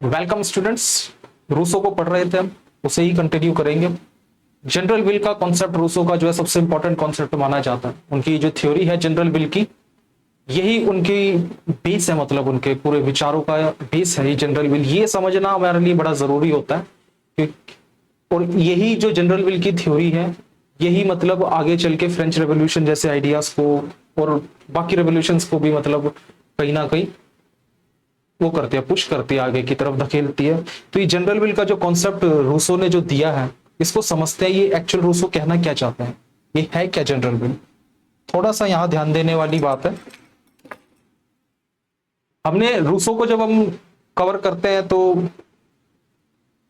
Welcome students. Rousseau को पढ़ रहे थे हम, उसे ही कंटिन्यू करेंगे। जनरल विल का कॉन्सेप्ट रूसो का जो है सबसे इंपॉर्टेंट कॉन्सेप्ट माना जाता है। उनकी जो थ्योरी है जनरल विल की, यही उनकी बेस है, मतलब उनके पूरे विचारों का बेस है ये जनरल विल। ये समझना हमारे लिए बड़ा जरूरी होता है और यही जो जनरल विल की थ्योरी है, यही मतलब आगे चल के फ्रेंच रेवोल्यूशन जैसे आइडियाज को और बाकी रेवोल्यूशंस को भी मतलब कहीं ना कहीं वो करती है, पुश करती है, आगे की तरफ धकेलती है। तो ये जनरल विल का जो कॉन्सेप्ट रूसो ने जो दिया है, इसको समझते हैं ये एक्चुअल रूसो कहना क्या चाहते हैं, ये है क्या जनरल विल। थोड़ा सा यहां ध्यान देने वाली बात है। हमने रूसो को जब हम कवर करते हैं तो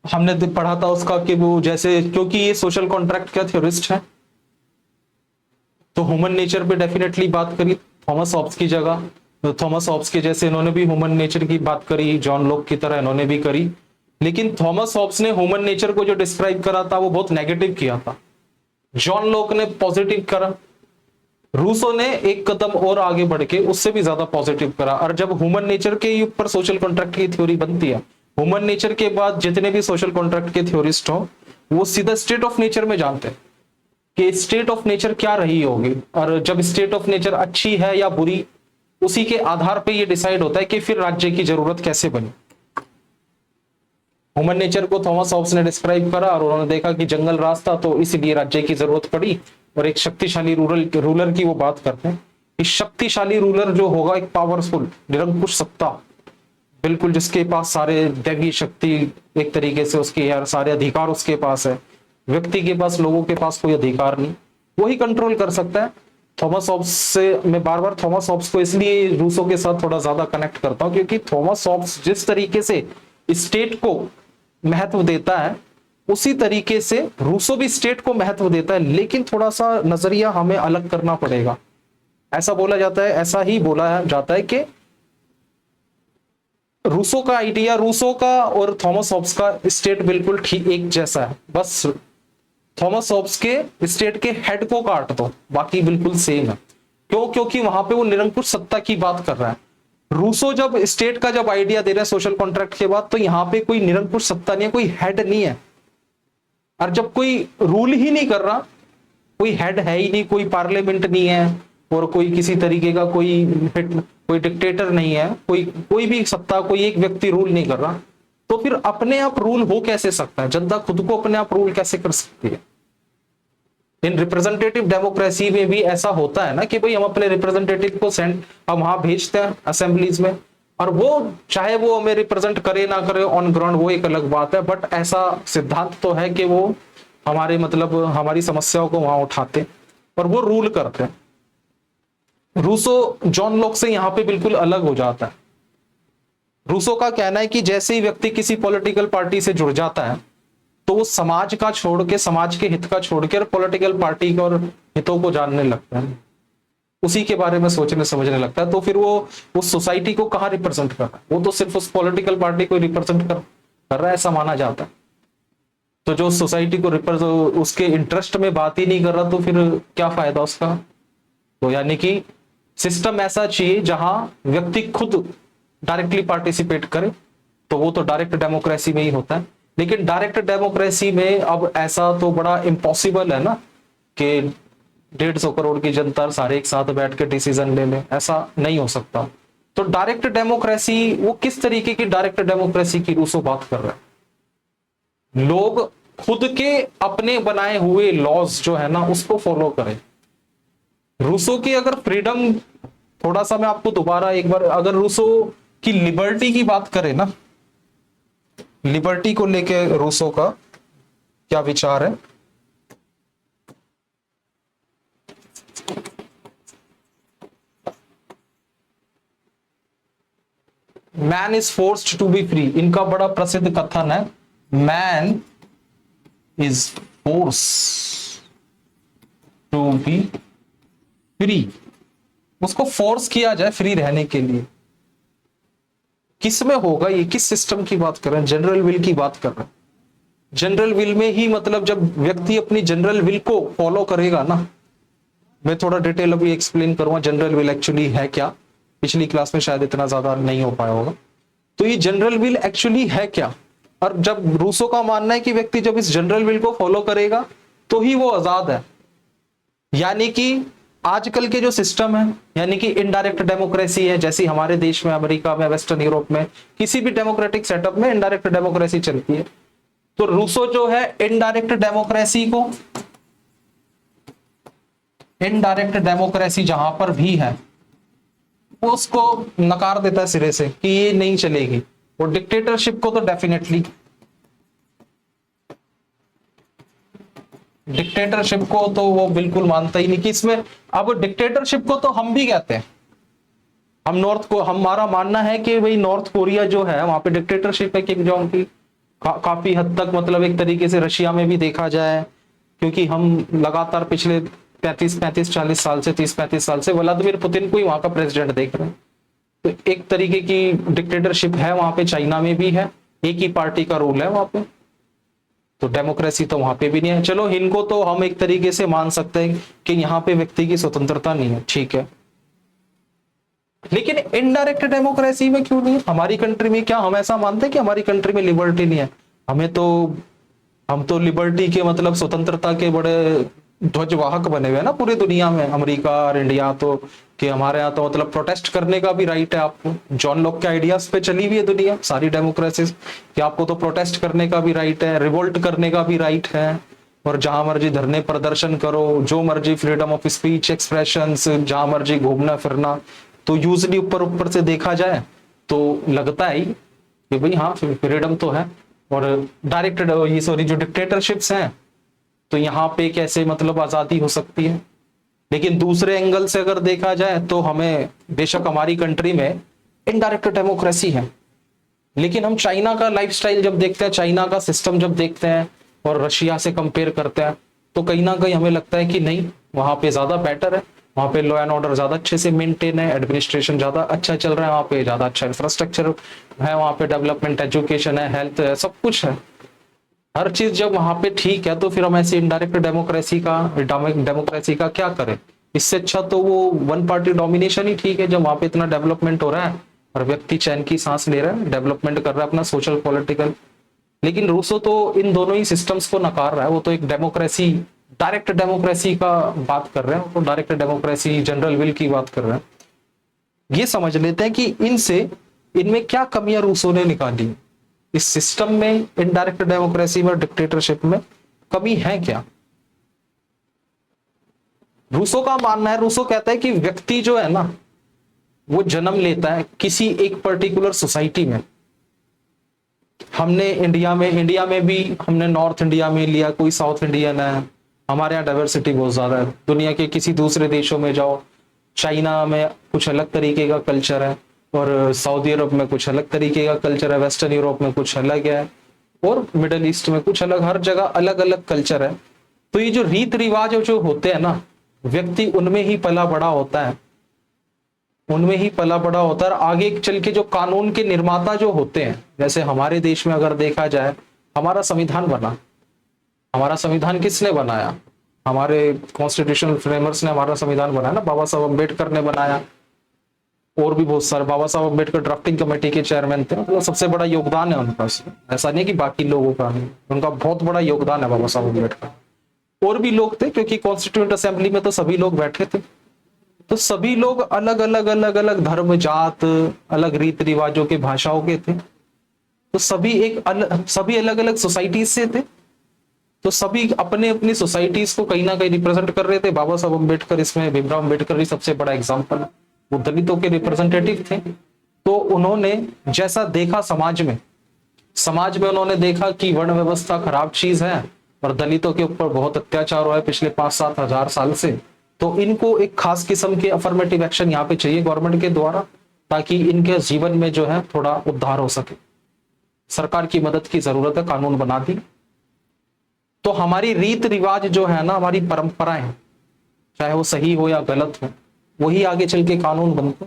हमने पढ़ा था उसका कि वो जैसे, क्योंकि ये सोशल कॉन्ट्रैक्ट का थ्योरिस्ट है, तो ह्यूमन नेचर पे डेफिनेटली बात करी थॉमस हॉब्स की जगह। तो थॉमस हॉब्स के जैसे इन्होंने भी ह्यूमन नेचर की बात करी, जॉन लॉक की तरह इन्होंने भी करी। लेकिन थॉमस हॉब्स ने ह्यूमन नेचर को जो डिस्क्राइब करा था वो बहुत नेगेटिव किया था, जॉन लॉक ने पॉजिटिव करा, रूसो ने एक कदम और आगे बढ़ के उससे भी ज्यादा पॉजिटिव करा। और जब ह्यूमन नेचर के ऊपर सोशल कॉन्ट्रैक्ट की थ्योरी बनती है, ह्यूमन नेचर के बाद जितने भी सोशल कॉन्ट्रैक्ट के थ्योरिस्ट हो, वो सीधा स्टेट ऑफ नेचर में जानते हैं कि स्टेट ऑफ नेचर क्या रही होगी, और जब स्टेट ऑफ नेचर अच्छी है या बुरी, उसी के आधार पे ये डिसाइड होता है कि फिर राज्य की जरूरत कैसे बनी। ह्यूमन नेचर को थॉमस हॉब्स ने डिस्क्राइब करा और उन्होंने देखा कि जंगल रास्ता, तो इसलिए राज्य की जरूरत पड़ी। और एक शक्तिशाली रूलर की वो बात करते हैं कि शक्तिशाली रूलर जो होगा, एक पावरफुल निरंकुश सत्ता, बिल्कुल जिसके पास सारे दैवीय शक्ति, एक तरीके से उसके यार सारे अधिकार उसके पास है, व्यक्ति के पास, लोगों के पास कोई अधिकार नहीं, वही कंट्रोल कर सकता है। थॉमस हॉब्स से मैं बार बार थॉमस हॉब्स को इसलिए रूसो के साथ थोड़ा ज्यादा कनेक्ट करता हूं, क्योंकि थॉमस हॉब्स जिस तरीके से स्टेट को महत्व देता है, उसी तरीके से रूसो भी स्टेट को महत्व देता है, लेकिन थोड़ा सा नजरिया हमें अलग करना पड़ेगा। ऐसा बोला जाता है, ऐसा ही बोला जाता है कि रूसो का आइडिया, रूसो का और थॉमस हॉब्स का स्टेट बिल्कुल ठीक एक जैसा है, बस थॉमस हॉब्स के स्टेट के हेड को काट दो, बाकी बिल्कुल सेम है। क्यों? क्योंकि वहां पे वो निरंकुश सत्ता की बात कर रहा है। रूसो जब स्टेट का जब आइडिया दे रहा है सोशल कॉन्ट्रैक्ट के बाद, तो यहाँ पे कोई निरंकुश सत्ता नहीं है, कोई हेड नहीं है। और जब कोई रूल ही नहीं कर रहा, कोई हेड है ही नहीं, कोई पार्लियामेंट नहीं है, और कोई किसी तरीके का कोई डिक्टेटर नहीं है, कोई भी सत्ता, कोई एक व्यक्ति रूल नहीं कर रहा, तो फिर अपने आप रूल हो कैसे सकता है? जनता खुद को अपने आप रूल कैसे कर सकती है? इन रिप्रेजेंटेटिव डेमोक्रेसी में भी ऐसा होता है ना कि भाई हम अपने रिप्रेजेंटेटिव को हम वहां भेजते हैं असेंबलीज में, और वो चाहे वो हमें रिप्रेजेंट करे ना करे ऑन ग्राउंड, वो एक अलग बात है, बट ऐसा सिद्धांत तो है कि वो हमारे मतलब हमारी समस्याओं को वहां उठाते और वो रूल करते हैं। रूसो जॉन लॉक से यहाँ पे बिल्कुल अलग हो जाता है। रूसो का कहना है कि जैसे ही व्यक्ति किसी पॉलिटिकल पार्टी से जुड़ जाता है, तो वो समाज का छोड़ के, समाज के हित का छोड़ के पॉलिटिकल पार्टी का और हितों को जानने लगता है, उसी के बारे में सोचने समझने लगता है। तो फिर वो उस सोसाइटी को कहाँ रिप्रेजेंट कर रहा है? वो तो सिर्फ उस पॉलिटिकल पार्टी को रिप्रेजेंट कर रहा है, ऐसा माना जाता है। तो जो सोसाइटी को रिप्रेजेंट, उसके इंटरेस्ट में बात ही नहीं कर रहा, तो फिर क्या फायदा उसका? तो यानी कि सिस्टम ऐसा चाहिए जहां व्यक्ति खुद डायरेक्टली पार्टिसिपेट करे, तो वो तो डायरेक्ट डेमोक्रेसी में ही होता है। लेकिन डायरेक्ट डेमोक्रेसी में अब ऐसा तो बड़ा इम्पॉसिबल है ना कि 150 करोड़ की जनता सारे एक साथ बैठ के डिसीजन ले ले, ऐसा नहीं हो सकता। तो डायरेक्ट डेमोक्रेसी, वो किस तरीके की डायरेक्ट डेमोक्रेसी की रूसो बात कर रहा है? लोग खुद के अपने बनाए हुए लॉज जो है ना, उसको फॉलो करें। रूसो की अगर फ्रीडम, थोड़ा सा मैं आपको दोबारा एक बार, अगर रूसो की लिबर्टी की बात करें ना, लिबर्टी को लेके रूसो का क्या विचार है? Man is forced to be free, इनका बड़ा प्रसिद्ध कथन है, man is force to be free. उसको फोर्स किया जाए फ्री रहने के लिए। किस में होगा ये? किस सिस्टम की बात कर रहे हैं? जनरल विल की बात कर रहे हैं। जनरल विल में ही मतलब जब व्यक्ति अपनी जनरल विल को फॉलो करेगा ना, मैं थोड़ा डिटेल अभी एक्सप्लेन करूंगा जनरल विल एक्चुअली है क्या, पिछली क्लास में शायद इतना ज्यादा नहीं हो पाया होगा। तो ये जनरल विल एक्चुअली है क्या? और जब रूसो का मानना है कि व्यक्ति जब इस जनरल विल को फॉलो करेगा तो ही वो आजाद है, यानी कि आजकल के जो सिस्टम है, यानी कि इनडायरेक्ट डेमोक्रेसी है, जैसी हमारे देश में, अमेरिका में, वेस्टर्न यूरोप में, किसी भी डेमोक्रेटिक सेटअप में इनडायरेक्ट डेमोक्रेसी चलती है। तो रूसो जो है इनडायरेक्ट डेमोक्रेसी को, इनडायरेक्ट डेमोक्रेसी जहां पर भी है वो उसको नकार देता है सिरे से कि ये नहीं चलेगी। और डिक्टेटरशिप को तो डेफिनेटली, डिक्टेटरशिप को तो वो बिल्कुल मानता ही नहीं कि इसमें, अब डिक्टेटरशिप को तो हम भी कहते हैं, हम नॉर्थ को, हमारा मानना है कि भाई नॉर्थ कोरिया जो है वहां पे डिक्टेटरशिप है, किम जोंग की काफी हद तक, मतलब एक तरीके से रशिया में भी देखा जाए, क्योंकि हम लगातार पिछले 35-40 साल से, 30-35 साल से व्लादिमीर पुतिन को ही वहां का प्रेसिडेंट देख रहे हैं। तो एक तरीके की डिक्टेटरशिप है वहां पे, चाइना में भी है, एक ही पार्टी का रूल है वहां पे, तो डेमोक्रेसी तो वहां पे भी नहीं है। चलो इनको तो हम एक तरीके से मान सकते हैं कि यहाँ पे व्यक्ति की स्वतंत्रता नहीं है, ठीक है, लेकिन इनडायरेक्ट डेमोक्रेसी में क्यों नहीं है हमारी कंट्री में? क्या हम ऐसा मानते हैं कि हमारी कंट्री में लिबर्टी नहीं है? हमें तो, हम तो लिबर्टी के मतलब स्वतंत्रता के बड़े ध्वजवाहक बने हुए हैं ना पूरी दुनिया में, अमेरिका और इंडिया तो, कि हमारे यहाँ तो मतलब प्रोटेस्ट करने का भी राइट है आपको। जॉन लॉक के आइडियाज पे चली हुई है दुनिया, सारी डेमोक्रेसीज, कि आपको तो प्रोटेस्ट करने का भी राइट है, रिवोल्ट करने का भी राइट है, और जहां मर्जी धरने प्रदर्शन करो, जो मर्जी फ्रीडम ऑफ स्पीच, एक्सप्रेशन, जहां मर्जी घूमना फिरना। तो यूजली ऊपर ऊपर से देखा जाए तो लगता है कि भाई हाँ फ्रीडम तो है। और डायरेक्ट ये सॉरी जो डिक्टेटरशिप्स हैं तो यहाँ पे कैसे मतलब आजादी हो सकती है? लेकिन दूसरे एंगल से अगर देखा जाए तो हमें, बेशक हमारी कंट्री में इनडायरेक्ट डेमोक्रेसी है, लेकिन हम चाइना का लाइफस्टाइल जब देखते हैं, चाइना का सिस्टम जब देखते हैं और रशिया से कंपेयर करते हैं, तो कहीं ना कहीं हमें लगता है कि नहीं, वहां पे ज्यादा बेटर है, वहां पे लॉ एंड ऑर्डर ज्यादा अच्छे से मेंटेन है, एडमिनिस्ट्रेशन ज्यादा अच्छा चल रहा है, वहां पे ज्यादा अच्छा इंफ्रास्ट्रक्चर है, वहां पे डेवलपमेंट, एजुकेशन है, हेल्थ है, सब कुछ है, हर चीज जब वहां पे ठीक है, तो फिर हम ऐसे इनडायरेक्ट डेमोक्रेसी का क्या करें? इससे अच्छा तो वो वन पार्टी डोमिनेशन ही ठीक है, जब वहां पे इतना डेवलपमेंट हो रहा है और व्यक्ति चैन की सांस ले रहा है, डेवलपमेंट कर रहा है अपना सोशल पॉलिटिकल। लेकिन रूसो तो इन दोनों ही सिस्टम्स को नकार रहा है, वो तो एक डेमोक्रेसी, डायरेक्ट डेमोक्रेसी का बात कर रहे हैं, तो डायरेक्ट डेमोक्रेसी, जनरल विल की बात कर रहे हैं। ये समझ लेते हैं कि इनमें क्या कमियां रूसो ने निकाली, इस सिस्टम में, इनडायरेक्ट डेमोक्रेसी में, डिक्टेटरशिप में कमी है क्या? रूसो का मानना है, रूसो कहता है कि व्यक्ति जो है ना वो जन्म लेता है किसी एक पर्टिकुलर सोसाइटी में। हमने इंडिया में भी हमने नॉर्थ इंडिया में लिया, कोई साउथ इंडियन है, हमारे यहाँ डाइवर्सिटी बहुत ज्यादा है। दुनिया के किसी दूसरे देशों में जाओ, चाइना में कुछ अलग तरीके का कल्चर है, और सऊदी अरब में कुछ अलग तरीके का कल्चर है, वेस्टर्न यूरोप में कुछ अलग है, और मिडल ईस्ट में कुछ अलग, हर जगह अलग अलग कल्चर है। तो ये जो रीत रिवाज जो होते हैं ना, व्यक्ति उनमें ही पला बड़ा होता है, उनमें ही पला बड़ा होता है। आगे चल के जो कानून के निर्माता जो होते हैं, जैसे हमारे देश में अगर देखा जाए, हमारा संविधान बना, हमारा संविधान किसने बनाया? हमारे कॉन्स्टिट्यूशनल फ्रेमर्स ने हमारा संविधान बनाया ना, बाबा साहब अम्बेडकर ने बनाया, और भी बहुत सारे, बाबा साहब अम्बेडकर ड्राफ्टिंग कमेटी के चेयरमैन थे, मतलब सबसे बड़ा योगदान है उनका, ऐसा नहीं कि बाकी लोगों का नहीं, उनका बहुत बड़ा योगदान है बाबा साहब अम्बेडकर। और भी लोग थे, क्योंकि कॉन्स्टिट्यूएंट असेंबली में तो सभी लोग बैठे थे, तो सभी लोग अलग अलग धर्म, जात, अलग रीति रिवाजों के, भाषाओं के थे, तो सभी अलग अलग सोसाइटीज से थे, तो सभी अपने अपनी सोसाइटीज को कहीं ना कहीं रिप्रेजेंट कर रहे थे। बाबा साहब अम्बेडकर, इसमें भीमराव अम्बेडकर भी सबसे बड़ा एग्जाम्पल है, वो दलितों के रिप्रेजेंटेटिव थे। तो उन्होंने जैसा देखा समाज में उन्होंने देखा कि वर्ण व्यवस्था खराब चीज है और दलितों के ऊपर बहुत अत्याचार हुआ है पिछले 5-7 हजार साल से, तो इनको एक खास किस्म के अफर्मेटिव एक्शन यहाँ पे चाहिए गवर्नमेंट के द्वारा, ताकि इनके जीवन में जो है थोड़ा उद्धार हो सके। सरकार की मदद की जरूरत है, कानून बना दी। तो हमारी रीत रिवाज जो है ना, हमारी परंपराएं, चाहे वो सही हो या गलत हो, वही आगे चल के कानून बनते।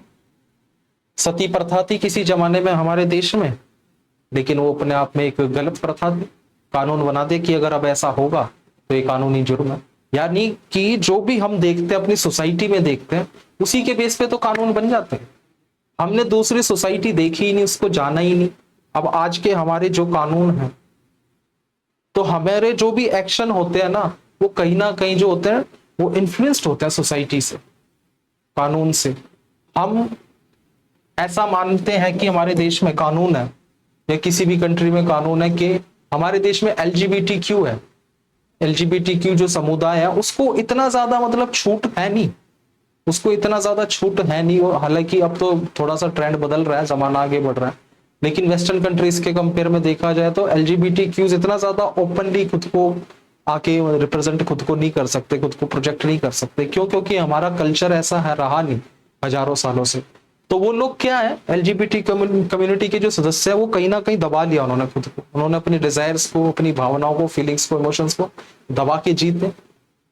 सती प्रथा थी किसी जमाने में हमारे देश में, लेकिन वो अपने आप में एक गलत प्रथा थी, कानून बना दे कि अगर अब ऐसा होगा तो ये कानूनी जुर्म है। यानी कि जो भी हम देखते हैं अपनी सोसाइटी में देखते हैं, उसी के बेस पे तो कानून बन जाते हैं। हमने दूसरी सोसाइटी देखी ही नहीं, उसको जाना ही नहीं। अब आज के हमारे जो कानून हैं, तो हमारे जो भी एक्शन होते हैं ना, वो कहीं ना कहीं जो होते हैं वो इन्फ्लुएंस्ड होते हैं सोसाइटी से, कानून से। हम ऐसा मानते हैं कि हमारे देश में कानून है, या किसी भी कंट्री में कानून है कि हमारे देश में एलजीबीटी क्यू है, एलजीबीटी क्यू जो समुदाय है उसको इतना ज्यादा मतलब छूट है नहीं, उसको इतना ज्यादा छूट है नहीं। और हालांकि अब तो थोड़ा सा ट्रेंड बदल रहा है, जमाना आगे बढ़ रहा है, लेकिन वेस्टर्न कंट्रीज के कंपेयर में देखा जाए तो एलजीबीटी क्यूज इतना ज्यादा ओपनली खुद को आके रिप्रेजेंट खुद को नहीं कर सकते, खुद को प्रोजेक्ट नहीं कर सकते। क्यों? क्योंकि हमारा कल्चर ऐसा है, रहा नहीं हजारों सालों से। तो वो लोग क्या है, एलजीबीटी कम्युनिटी के जो सदस्य है वो कहीं ना कहीं दबा लिया उन्होंने खुद को, उन्होंने अपनी डिजायर्स को, अपनी भावनाओं को, फीलिंग्स को, इमोशंस को दबा के जीते।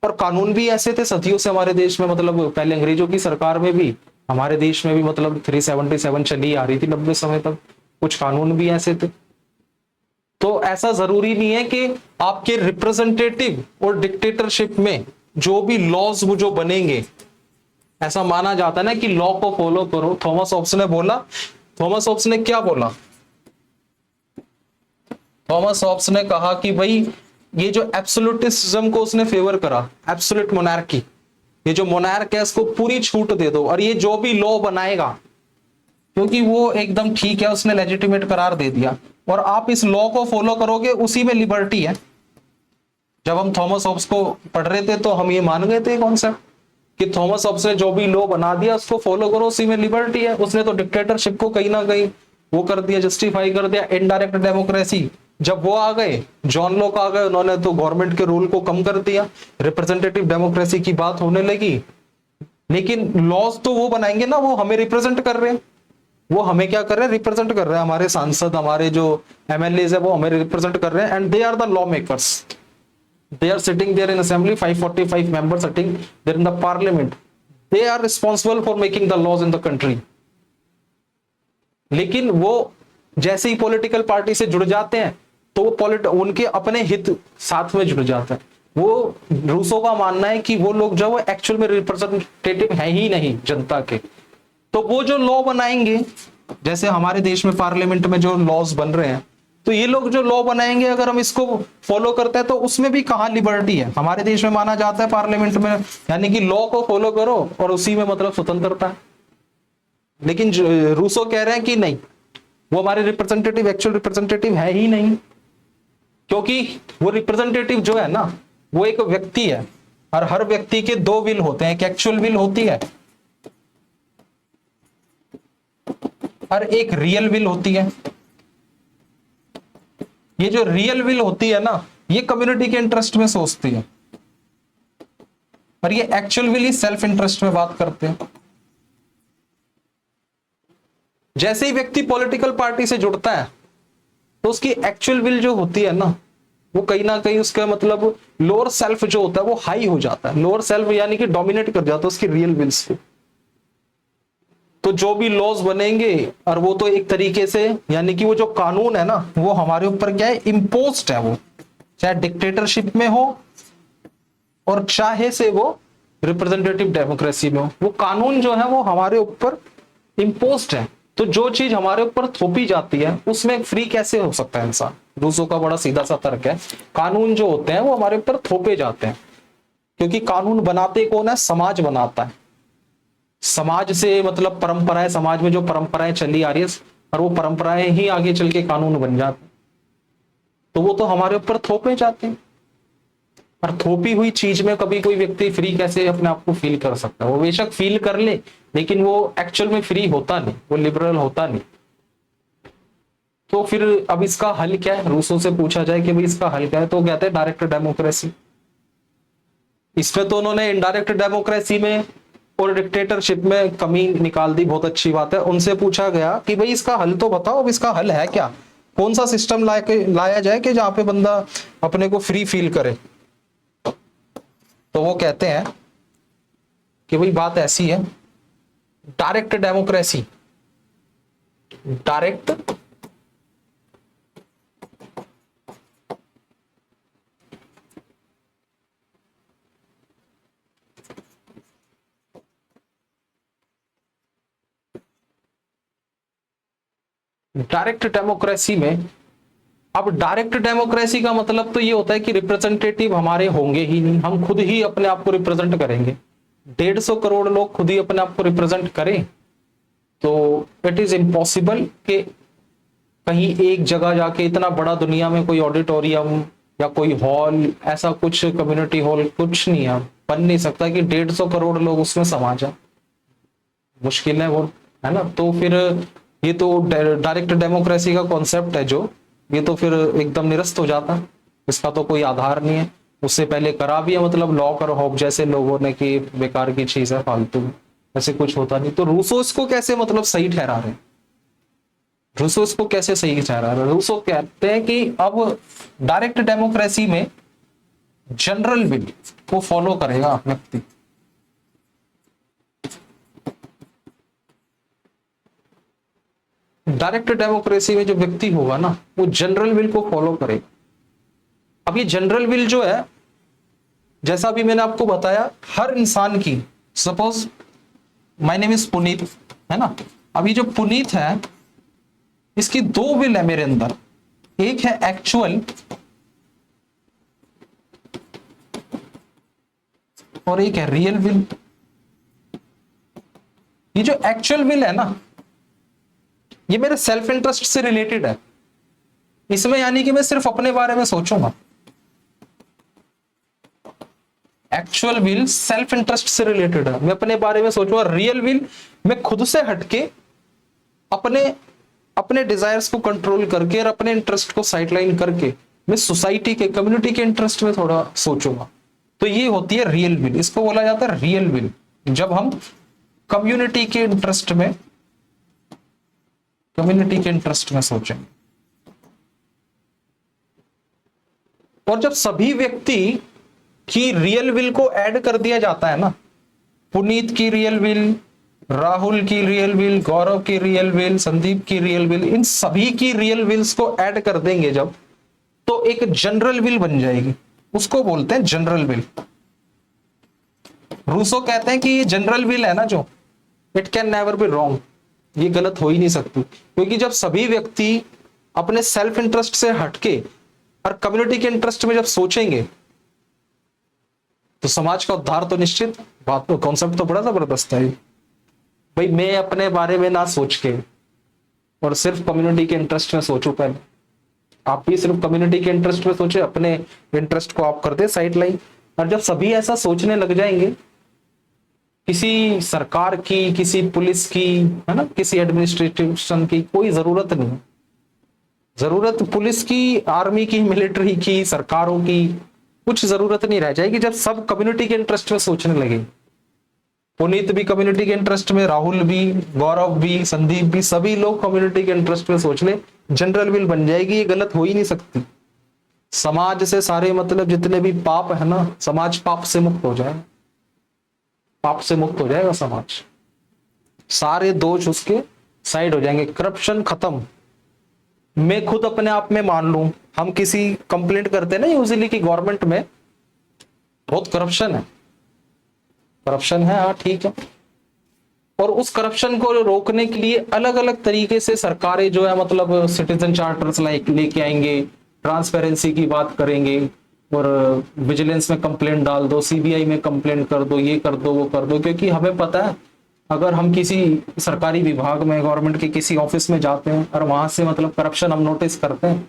और कानून भी ऐसे थे सदियों से हमारे देश में, मतलब पहले अंग्रेजों की सरकार में भी, हमारे देश में भी मतलब 377 चली आ रही थी लंबे समय तक, कुछ कानून भी ऐसे थे। तो ऐसा जरूरी नहीं है कि आपके रिप्रेजेंटेटिव और डिक्टेटरशिप में जो भी लॉज वो जो बनेंगे, ऐसा माना जाता है ना कि लॉ को फॉलो करो। थॉमस हॉब्स ने बोला, थॉमस हॉब्स ने क्या बोला? थॉमस हॉब्स ने कहा कि भाई ये जो एब्सोल्यूटिज्म को उसने फेवर करा, एब्सोल्यूट मोनार्की, ये जो मोनार्क है इसको पूरी छूट दे दो, और ये जो भी लॉ बनाएगा, क्योंकि वो एकदम ठीक है, उसने लेजिटिमेट करार दे दिया, और आप इस लॉ को फॉलो करोगे, उसी में लिबर्टी है। जब हम थॉमस हॉब्स को पढ़ रहे थे तो हम ये मान गए थे कॉन्सेप्ट कि थॉमस हॉब्स ने जो भी लॉ बना दिया उसको फॉलो करो, उसी में लिबर्टी है। उसने तो डिक्टेटरशिप को कहीं ना कहीं वो कर दिया, जस्टिफाई कर दिया। इनडायरेक्ट डेमोक्रेसी जब वो आ गए, जॉन लॉक आ गए, उन्होंने तो गवर्नमेंट के रूल को कम कर दिया, रिप्रेजेंटेटिव डेमोक्रेसी की बात होने लगी। लेकिन लॉज तो वो बनाएंगे ना, वो हमें रिप्रेजेंट कर रहे हैं, वो हमें क्या कर रहे हैं, रिप्रेजेंट कर रहे हैं। हमारे सांसद, हमारे जो एमएलए है वो हमें रिप्रेजेंट कर रहे हैं, and they are the law makers. They are sitting there in assembly, 545 members sitting there in the parliament. They are responsible for making the laws in the country. लेकिन वो जैसे ही पॉलिटिकल पार्टी से जुड़ जाते हैं तो वो उनके अपने हित साथ में जुड़ जाता है। वो रूसो का मानना है कि वो लोग जो वो एक्चुअल में रिप्रेजेंटेटिव है ही नहीं जनता के। तो वो जो लॉ बनाएंगे, जैसे हमारे देश में पार्लियामेंट में जो लॉज बन रहे हैं, तो ये लोग जो लॉ बनाएंगे अगर हम इसको फॉलो करते हैं तो उसमें भी कहां लिबर्टी है? हमारे देश में माना जाता है पार्लियामेंट में, यानी कि लॉ को फॉलो करो और उसी में मतलब स्वतंत्रता है। लेकिन रूसो कह रहे हैं कि नहीं, वो हमारे रिप्रेजेंटेटिव, एक्चुअल रिप्रेजेंटेटिव है ही नहीं, क्योंकि वो रिप्रेजेंटेटिव जो है ना वो एक व्यक्ति है, और हर व्यक्ति के दो विल होते हैं, एक एक्चुअल विल होती है और एक रियल विल होती है। ये जो रियल विल होती है ना, ये कम्युनिटी के इंटरेस्ट में सोचती है, और ये actual will he self interest में बात करते हैं। जैसे ही व्यक्ति पॉलिटिकल पार्टी से जुड़ता है तो उसकी एक्चुअल विल जो होती है ना, वो कहीं ना कहीं उसका मतलब लोअर सेल्फ जो होता है वो हाई हो जाता है, लोअर सेल्फ यानी कि डोमिनेट कर जाता है उसकी रियल विल्स को। तो जो भी लॉज बनेंगे, और वो तो एक तरीके से यानी कि वो जो कानून है ना वो हमारे ऊपर क्या है, इम्पोज्ड है। वो चाहे डिक्टेटरशिप में हो और चाहे से वो रिप्रेजेंटेटिव डेमोक्रेसी में हो, वो कानून जो है वो हमारे ऊपर इम्पोज्ड है। तो जो चीज हमारे ऊपर थोपी जाती है उसमें फ्री कैसे हो सकता है इंसान? रूसो का बड़ा सीधा सा तर्क है, कानून जो होते हैं वो हमारे ऊपर थोपे जाते हैं, क्योंकि कानून बनाते कौन है? समाज बनाता है। समाज से मतलब परंपराएं, समाज में जो परंपराएं चली आ रही है, और वो परंपराएं ही आगे चल के कानून बन जाते हैं। तो वो तो हमारे ऊपर थोपे जाते हैं, और थोपी हुई चीज में कभी कोई व्यक्ति फ्री कैसे अपने आप को फील कर सकता है? वो बेशक फील कर ले, लेकिन वो एक्चुअल में फ्री होता नहीं, वो लिबरल होता नहीं। तो फिर अब इसका हल क्या है? रूसो से पूछा जाए कि भाई इसका हल क्या है, तो कहते हैं डायरेक्ट डेमोक्रेसी। इसमें तो उन्होंने इनडायरेक्ट डेमोक्रेसी में और डिक्टेटरशिप में कमी निकाल दी, बहुत अच्छी बात है। उनसे पूछा गया कि भाई इसका हल तो बताओ, अब इसका हल है क्या? कौन सा सिस्टम लाया जाए कि जहां पे बंदा अपने को फ्री फील करे? तो वो कहते हैं कि भाई बात ऐसी है, direct democracy, direct direct democracy में, अब डायरेक्ट डेमोक्रेसी का मतलब तो ये होता है कि रिप्रेजेंटेटिव हमारे होंगे ही नहीं, हम खुद ही अपने आप को रिप्रेजेंट करेंगे। 150 करोड़ लोग खुद ही अपने आप को रिप्रेजेंट करें तो इट इज इम्पॉसिबल कि कहीं एक जगह जाके, इतना बड़ा दुनिया में कोई ऑडिटोरियम या कोई हॉल, ऐसा कुछ कम्युनिटी हॉल कुछ नहीं है, बन नहीं सकता कि 150 करोड़ लोग उसमें समा जाए, मुश्किल है वो, है ना। तो फिर ये तो डायरेक्ट डेमोक्रेसी का कॉन्सेप्ट है जो, ये तो फिर एकदम निरस्त हो जाता है, इसका तो कोई आधार नहीं है। उससे पहले करा भी है, मतलब लॉक और हॉब जैसे लोगों ने कि बेकार की चीज है, फालतू में, ऐसे कुछ होता नहीं। तो रूसो इसको कैसे मतलब सही ठहरा रहे हैं, रूसो इसको कैसे सही ठहरा रहे हैं? रूसो कहते हैं कि अब डायरेक्ट डेमोक्रेसी में जनरल विल को फॉलो करेगा व्यक्ति, डायरेक्ट डेमोक्रेसी में जो व्यक्ति होगा ना वो जनरल विल को फॉलो करेगा। अब ये जनरल विल जो है, जैसा अभी मैंने आपको बताया, हर इंसान की, suppose my name is Puneet, है ना, अभी जो पुनीत है इसकी दो विल है मेरे अंदर, एक है एक्चुअल और एक है रियल विल। ये जो एक्चुअल विल है ना, ये मेरे सेल्फ इंटरेस्ट से रिलेटेड है, इसमें यानी कि मैं सिर्फ अपने बारे में सोचूंगा। एक्चुअल विल सेल्फ इंटरेस्ट से रिलेटेड है, मैं अपने बारे में सोचूंगा। रियल विल मैं खुद से हटके अपने अपने डिजायर्स को कंट्रोल करके और अपने इंटरेस्ट को साइडलाइन करके मैं सोसाइटी के, कम्युनिटी के इंटरेस्ट में थोड़ा सोचूंगा। तो ये होती है रियल विल, इसको बोला जाता है रियल विल, जब हम कम्युनिटी के इंटरेस्ट में, कम्युनिटी के इंटरेस्ट में सोचेंगे। और जब सभी व्यक्ति की रियल विल को ऐड कर दिया जाता है ना, पुनीत की रियल विल, राहुल की रियल विल, गौरव की रियल विल, संदीप की रियल विल, इन सभी की रियल विल्स को ऐड कर देंगे जब, तो एक जनरल विल बन जाएगी, उसको बोलते हैं जनरल विल। रूसो कहते हैं कि ये जनरल विल है ना जो, it can never be wrong, ये गलत हो ही नहीं सकती, क्योंकि जब सभी व्यक्ति अपने सेल्फ इंटरेस्ट से हटके और कम्युनिटी के इंटरेस्ट में जब सोचेंगे तो समाज का उद्धार तो निश्चित। बात तो, कॉन्सेप्ट तो बड़ा जबरदस्त है भाई। मैं अपने बारे में ना सोच के और सिर्फ कम्युनिटी के इंटरेस्ट में सोचूं, पहले आप भी सिर्फ कम्युनिटी के इंटरेस्ट में सोचे, अपने इंटरेस्ट को आप कर दे साइड लाइन। और जब सभी ऐसा सोचने लग जाएंगे, किसी सरकार की, किसी पुलिस की, है ना, किसी एडमिनिस्ट्रेशन की कोई जरूरत नहीं, जरूरत पुलिस की, आर्मी की, मिलिट्री की, सरकारों की कुछ जरूरत नहीं रह जाएगी जब सब कम्युनिटी के इंटरेस्ट में सोचने लगे। पुनीत भी कम्युनिटी के इंटरेस्ट में, राहुल भी, गौरव भी, संदीप भी, सभी लोग कम्युनिटी के इंटरेस्ट में सोच ले, जनरल विल बन जाएगी, ये गलत हो ही नहीं सकती। समाज से सारे मतलब जितने भी पाप है ना, समाज पाप से मुक्त हो जाए, पाप से मुक्त हो जाएगा समाज, सारे दोष उसके साइड हो जाएंगे, करप्शन खत्म। मैं खुद अपने आप में मान लूं, हम किसी कंप्लेंट करते हैं ना यूजुअली कि गवर्नमेंट में बहुत करप्शन है, करप्शन है, हाँ ठीक है, और उस करप्शन को रोकने के लिए अलग अलग तरीके से सरकारें जो है मतलब सिटीजन चार्टर्स लेके आएंगे, ट्रांसपेरेंसी की बात करेंगे, और विजिलेंस में कंप्लेंट डाल दो, सीबीआई में कंप्लेंट कर दो, ये कर दो, वो कर दो, क्योंकि हमें पता है अगर हम किसी सरकारी विभाग में, गवर्नमेंट के किसी ऑफिस में जाते हैं और वहां से मतलब करप्शन हम नोटिस करते हैं,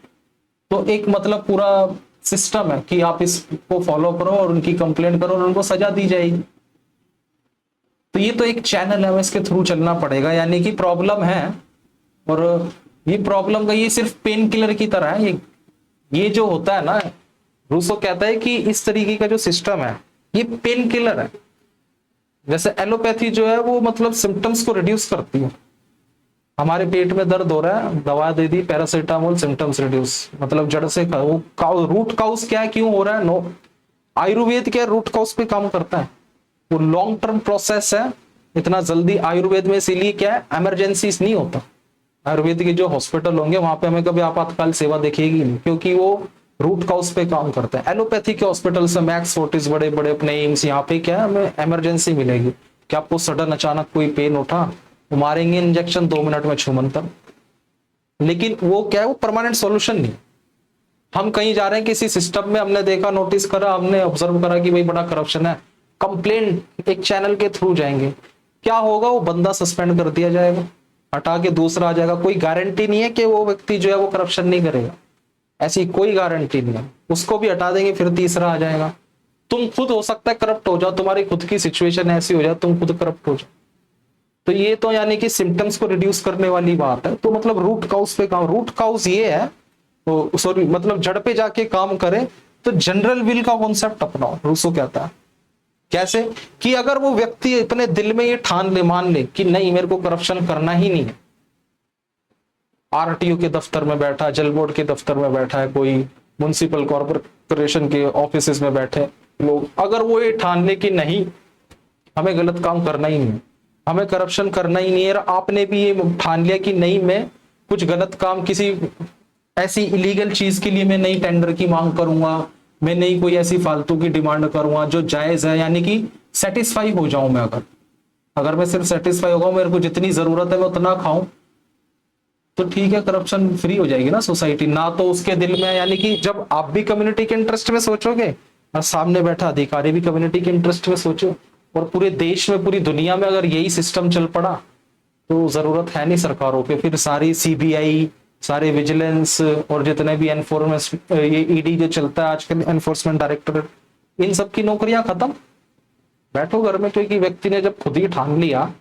तो एक मतलब पूरा सिस्टम है कि आप इसको फॉलो करो और उनकी कंप्लेंट करो और उनको सजा दी जाएगी। तो ये तो एक चैनल है, हमें इसके थ्रू चलना पड़ेगा, यानी कि प्रॉब्लम है, और ये प्रॉब्लम का ये सिर्फ पेन किलर की तरह है। ये जो होता है ना, रूसो कहता है कि इस तरीके का जो सिस्टम है ये पेन किलर है। जैसे एलोपैथी जो है वो मतलब सिम्टम्स को रिड्यूस करती है, हमारे पेट में दर्द हो रहा है, दवा दे दी पैरासीटामोल, सिम्टम्स रिड्यूस, मतलब जड़ से वो रूट काउस क्या है, क्यों हो रहा है, नो। आयुर्वेद क्या रूट काउस पे काम करता है, वो लॉन्ग टर्म प्रोसेस है, इतना जल्दी आयुर्वेद में इसीलिए क्या है, इमरजेंसीज नहीं होता। आयुर्वेद के जो हॉस्पिटल होंगे वहां पे हमें कभी आपातकाल सेवा दिखेगी नहीं, क्योंकि वो रूट काउस पे काम करता है। एलोपैथी के हॉस्पिटल से, मैक्स फोर्टिस, बड़े बड़े अपने एम्स, यहाँ पे क्या है, हमें इमरजेंसी मिलेगी कि आपको सडन अचानक कोई पेन उठा, वो मारेंगे इंजेक्शन, 2 मिनट में छूमंतर। लेकिन वो क्या है, वो परमानेंट सॉल्यूशन नहीं। हम कहीं जा रहे हैं किसी सिस्टम में, हमने देखा, नोटिस करा, हमने ऑब्जर्व करा कि भाई बड़ा करप्शन है, कंप्लेंट एक चैनल के थ्रू जाएंगे, क्या होगा, वो बंदा सस्पेंड कर दिया जाएगा, हटा के दूसरा आ जाएगा। कोई गारंटी नहीं है कि वो व्यक्ति जो है वो करप्शन नहीं करेगा, ऐसी कोई गारंटी नहीं है। उसको भी हटा देंगे, फिर तीसरा आ जाएगा। तुम खुद हो सकता है करप्ट हो जाओ, तुम्हारी खुद की सिचुएशन ऐसी हो जाए तुम खुद करप्ट हो जाओ। तो ये तो यानी कि सिम्टम्स को रिड्यूस करने वाली बात है। तो मतलब रूट काउज पे काम, रूट काउज ये है, तो सॉरी मतलब जड़ पे जाके काम करे। तो जनरल विल का कॉन्सेप्ट अपनाओ, रूसो कहता है। कैसे कि अगर वो व्यक्ति अपने दिल में ये ठान ले, मान ले कि नहीं मेरे को करप्शन करना ही नहीं है, आरटीओ के दफ्तर में बैठा, जल बोर्ड के दफ्तर में बैठा है, कोई म्युनिसिपल कॉर्पोरेशन के ऑफिस में बैठे लोग, अगर वो ये ठान ले कि नहीं हमें गलत काम करना ही नहीं, हमें करप्शन करना ही नहीं है, आपने भी ये ठान लिया कि नहीं मैं कुछ गलत काम, किसी ऐसी इलीगल चीज के लिए मैं नहीं टेंडर की मांग करूंगा, मैं नहीं कोई ऐसी फालतू की डिमांड करूंगा जो जायज है, यानी कि सेटिस्फाई हो जाऊं मैं। अगर मैं सिर्फ सेटिस्फाई होगा, मेरे को जितनी जरूरत है मैं उतना खाऊं, तो ठीक है, करप्शन फ्री हो जाएगी ना सोसाइटी। ना तो उसके दिल में, यानी कि जब आप भी कम्युनिटी के इंटरेस्ट में सोचोगे और सामने बैठा अधिकारी भी कम्युनिटी के इंटरेस्ट में सोचो, और पूरे देश में पूरी दुनिया में अगर यही सिस्टम चल पड़ा तो जरूरत है नहीं सरकारों के। फिर सारी सीबीआई, सारे विजिलेंस और जितने भी एनफोर्समेंट, ये ईडी जो चलता है आजकल, एनफोर्समेंट डायरेक्टरेट, इन सब की नौकरियां खत्म। बैठो घर में, क्योंकि व्यक्ति ने जब खुद ही ठान लिया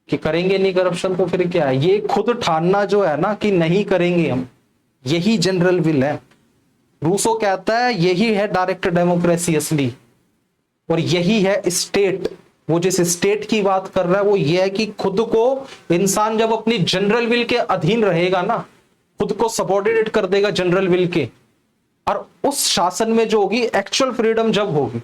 कि करेंगे नहीं करप्शन, तो फिर क्या है, ये खुद ठानना जो है ना कि नहीं करेंगे हम, यही जनरल विल है। रूसो कहता है यही है डायरेक्ट डेमोक्रेसी असली, और यही है स्टेट। वो जिस स्टेट की बात कर रहा है वो ये है कि खुद को इंसान जब अपनी जनरल विल के अधीन रहेगा ना, खुद को सबऑर्डिनेट कर देगा जनरल विल के, और उस शासन में जो होगी एक्चुअल फ्रीडम जब होगी।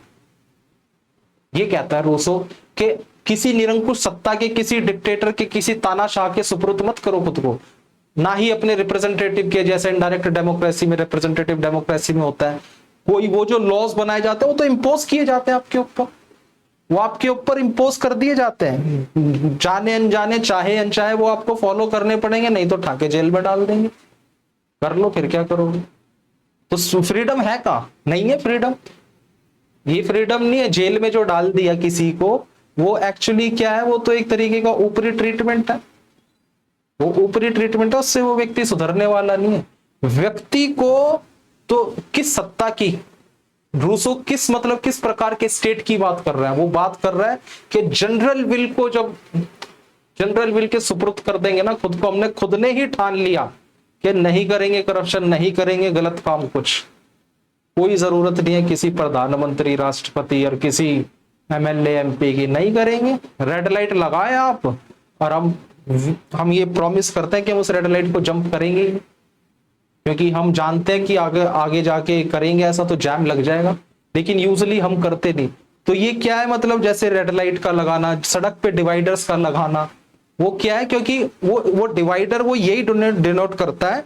ये कहता है रूसो कि किसी निरंकुश सत्ता के, किसी डिक्टेटर के, किसी तानाशाह के सुपुर्द मत करो खुद को, ना ही अपने रिप्रेजेंटेटिव के, जैसे इनडायरेक्ट डेमोक्रेसी में, रिप्रेजेंटेटिव डेमोक्रेसी में होता है, कोई वो जो लॉज बनाए जाते हैं वो तो इंपोज किए जाते हैं आपके ऊपर, वो आपके ऊपर इंपोज कर दिए जाते हैं, जाने अनजाने, चाहे अनचाहे वो आपको फॉलो करने पड़ेंगे, नहीं तो ठाके जेल में डाल देंगे। कर लो, फिर क्या करोगे। तो फ्रीडम है कहां, नहीं है फ्रीडम। ये फ्रीडम नहीं है। जेल में जो डाल दिया किसी को, वो एक्चुअली क्या है, वो तो एक तरीके का ऊपरी ट्रीटमेंट है, वो ऊपरी ट्रीटमेंट है, उससे वो व्यक्ति सुधरने वाला नहीं है। व्यक्ति को तो किस सत्ता की, रूसो किस मतलब किस प्रकार के स्टेट की बात कर रहा है, वो बात कर रहा है कि जनरल विल को जब जनरल विल के सुपुर्द कर देंगे ना खुद को, हमने खुद ने ही ठान लिया कि नहीं करेंगे करप्शन, नहीं करेंगे गलत काम, कुछ कोई जरूरत नहीं है किसी प्रधानमंत्री, राष्ट्रपति और किसी एमएलए एमपी की, नहीं करेंगे। रेड लाइट लगाए आप, और हम ये प्रॉमिस करते हैं कि हम उस रेड लाइट को जंप करेंगे, क्योंकि हम जानते हैं कि आगे आगे जाके करेंगे ऐसा तो जैम लग जाएगा, लेकिन यूजुअली हम करते नहीं। तो ये क्या है, मतलब जैसे रेड लाइट का लगाना, सड़क पे डिवाइडर्स का लगाना, वो क्या है, क्योंकि वो डिवाइडर वो यही डिनोट करता है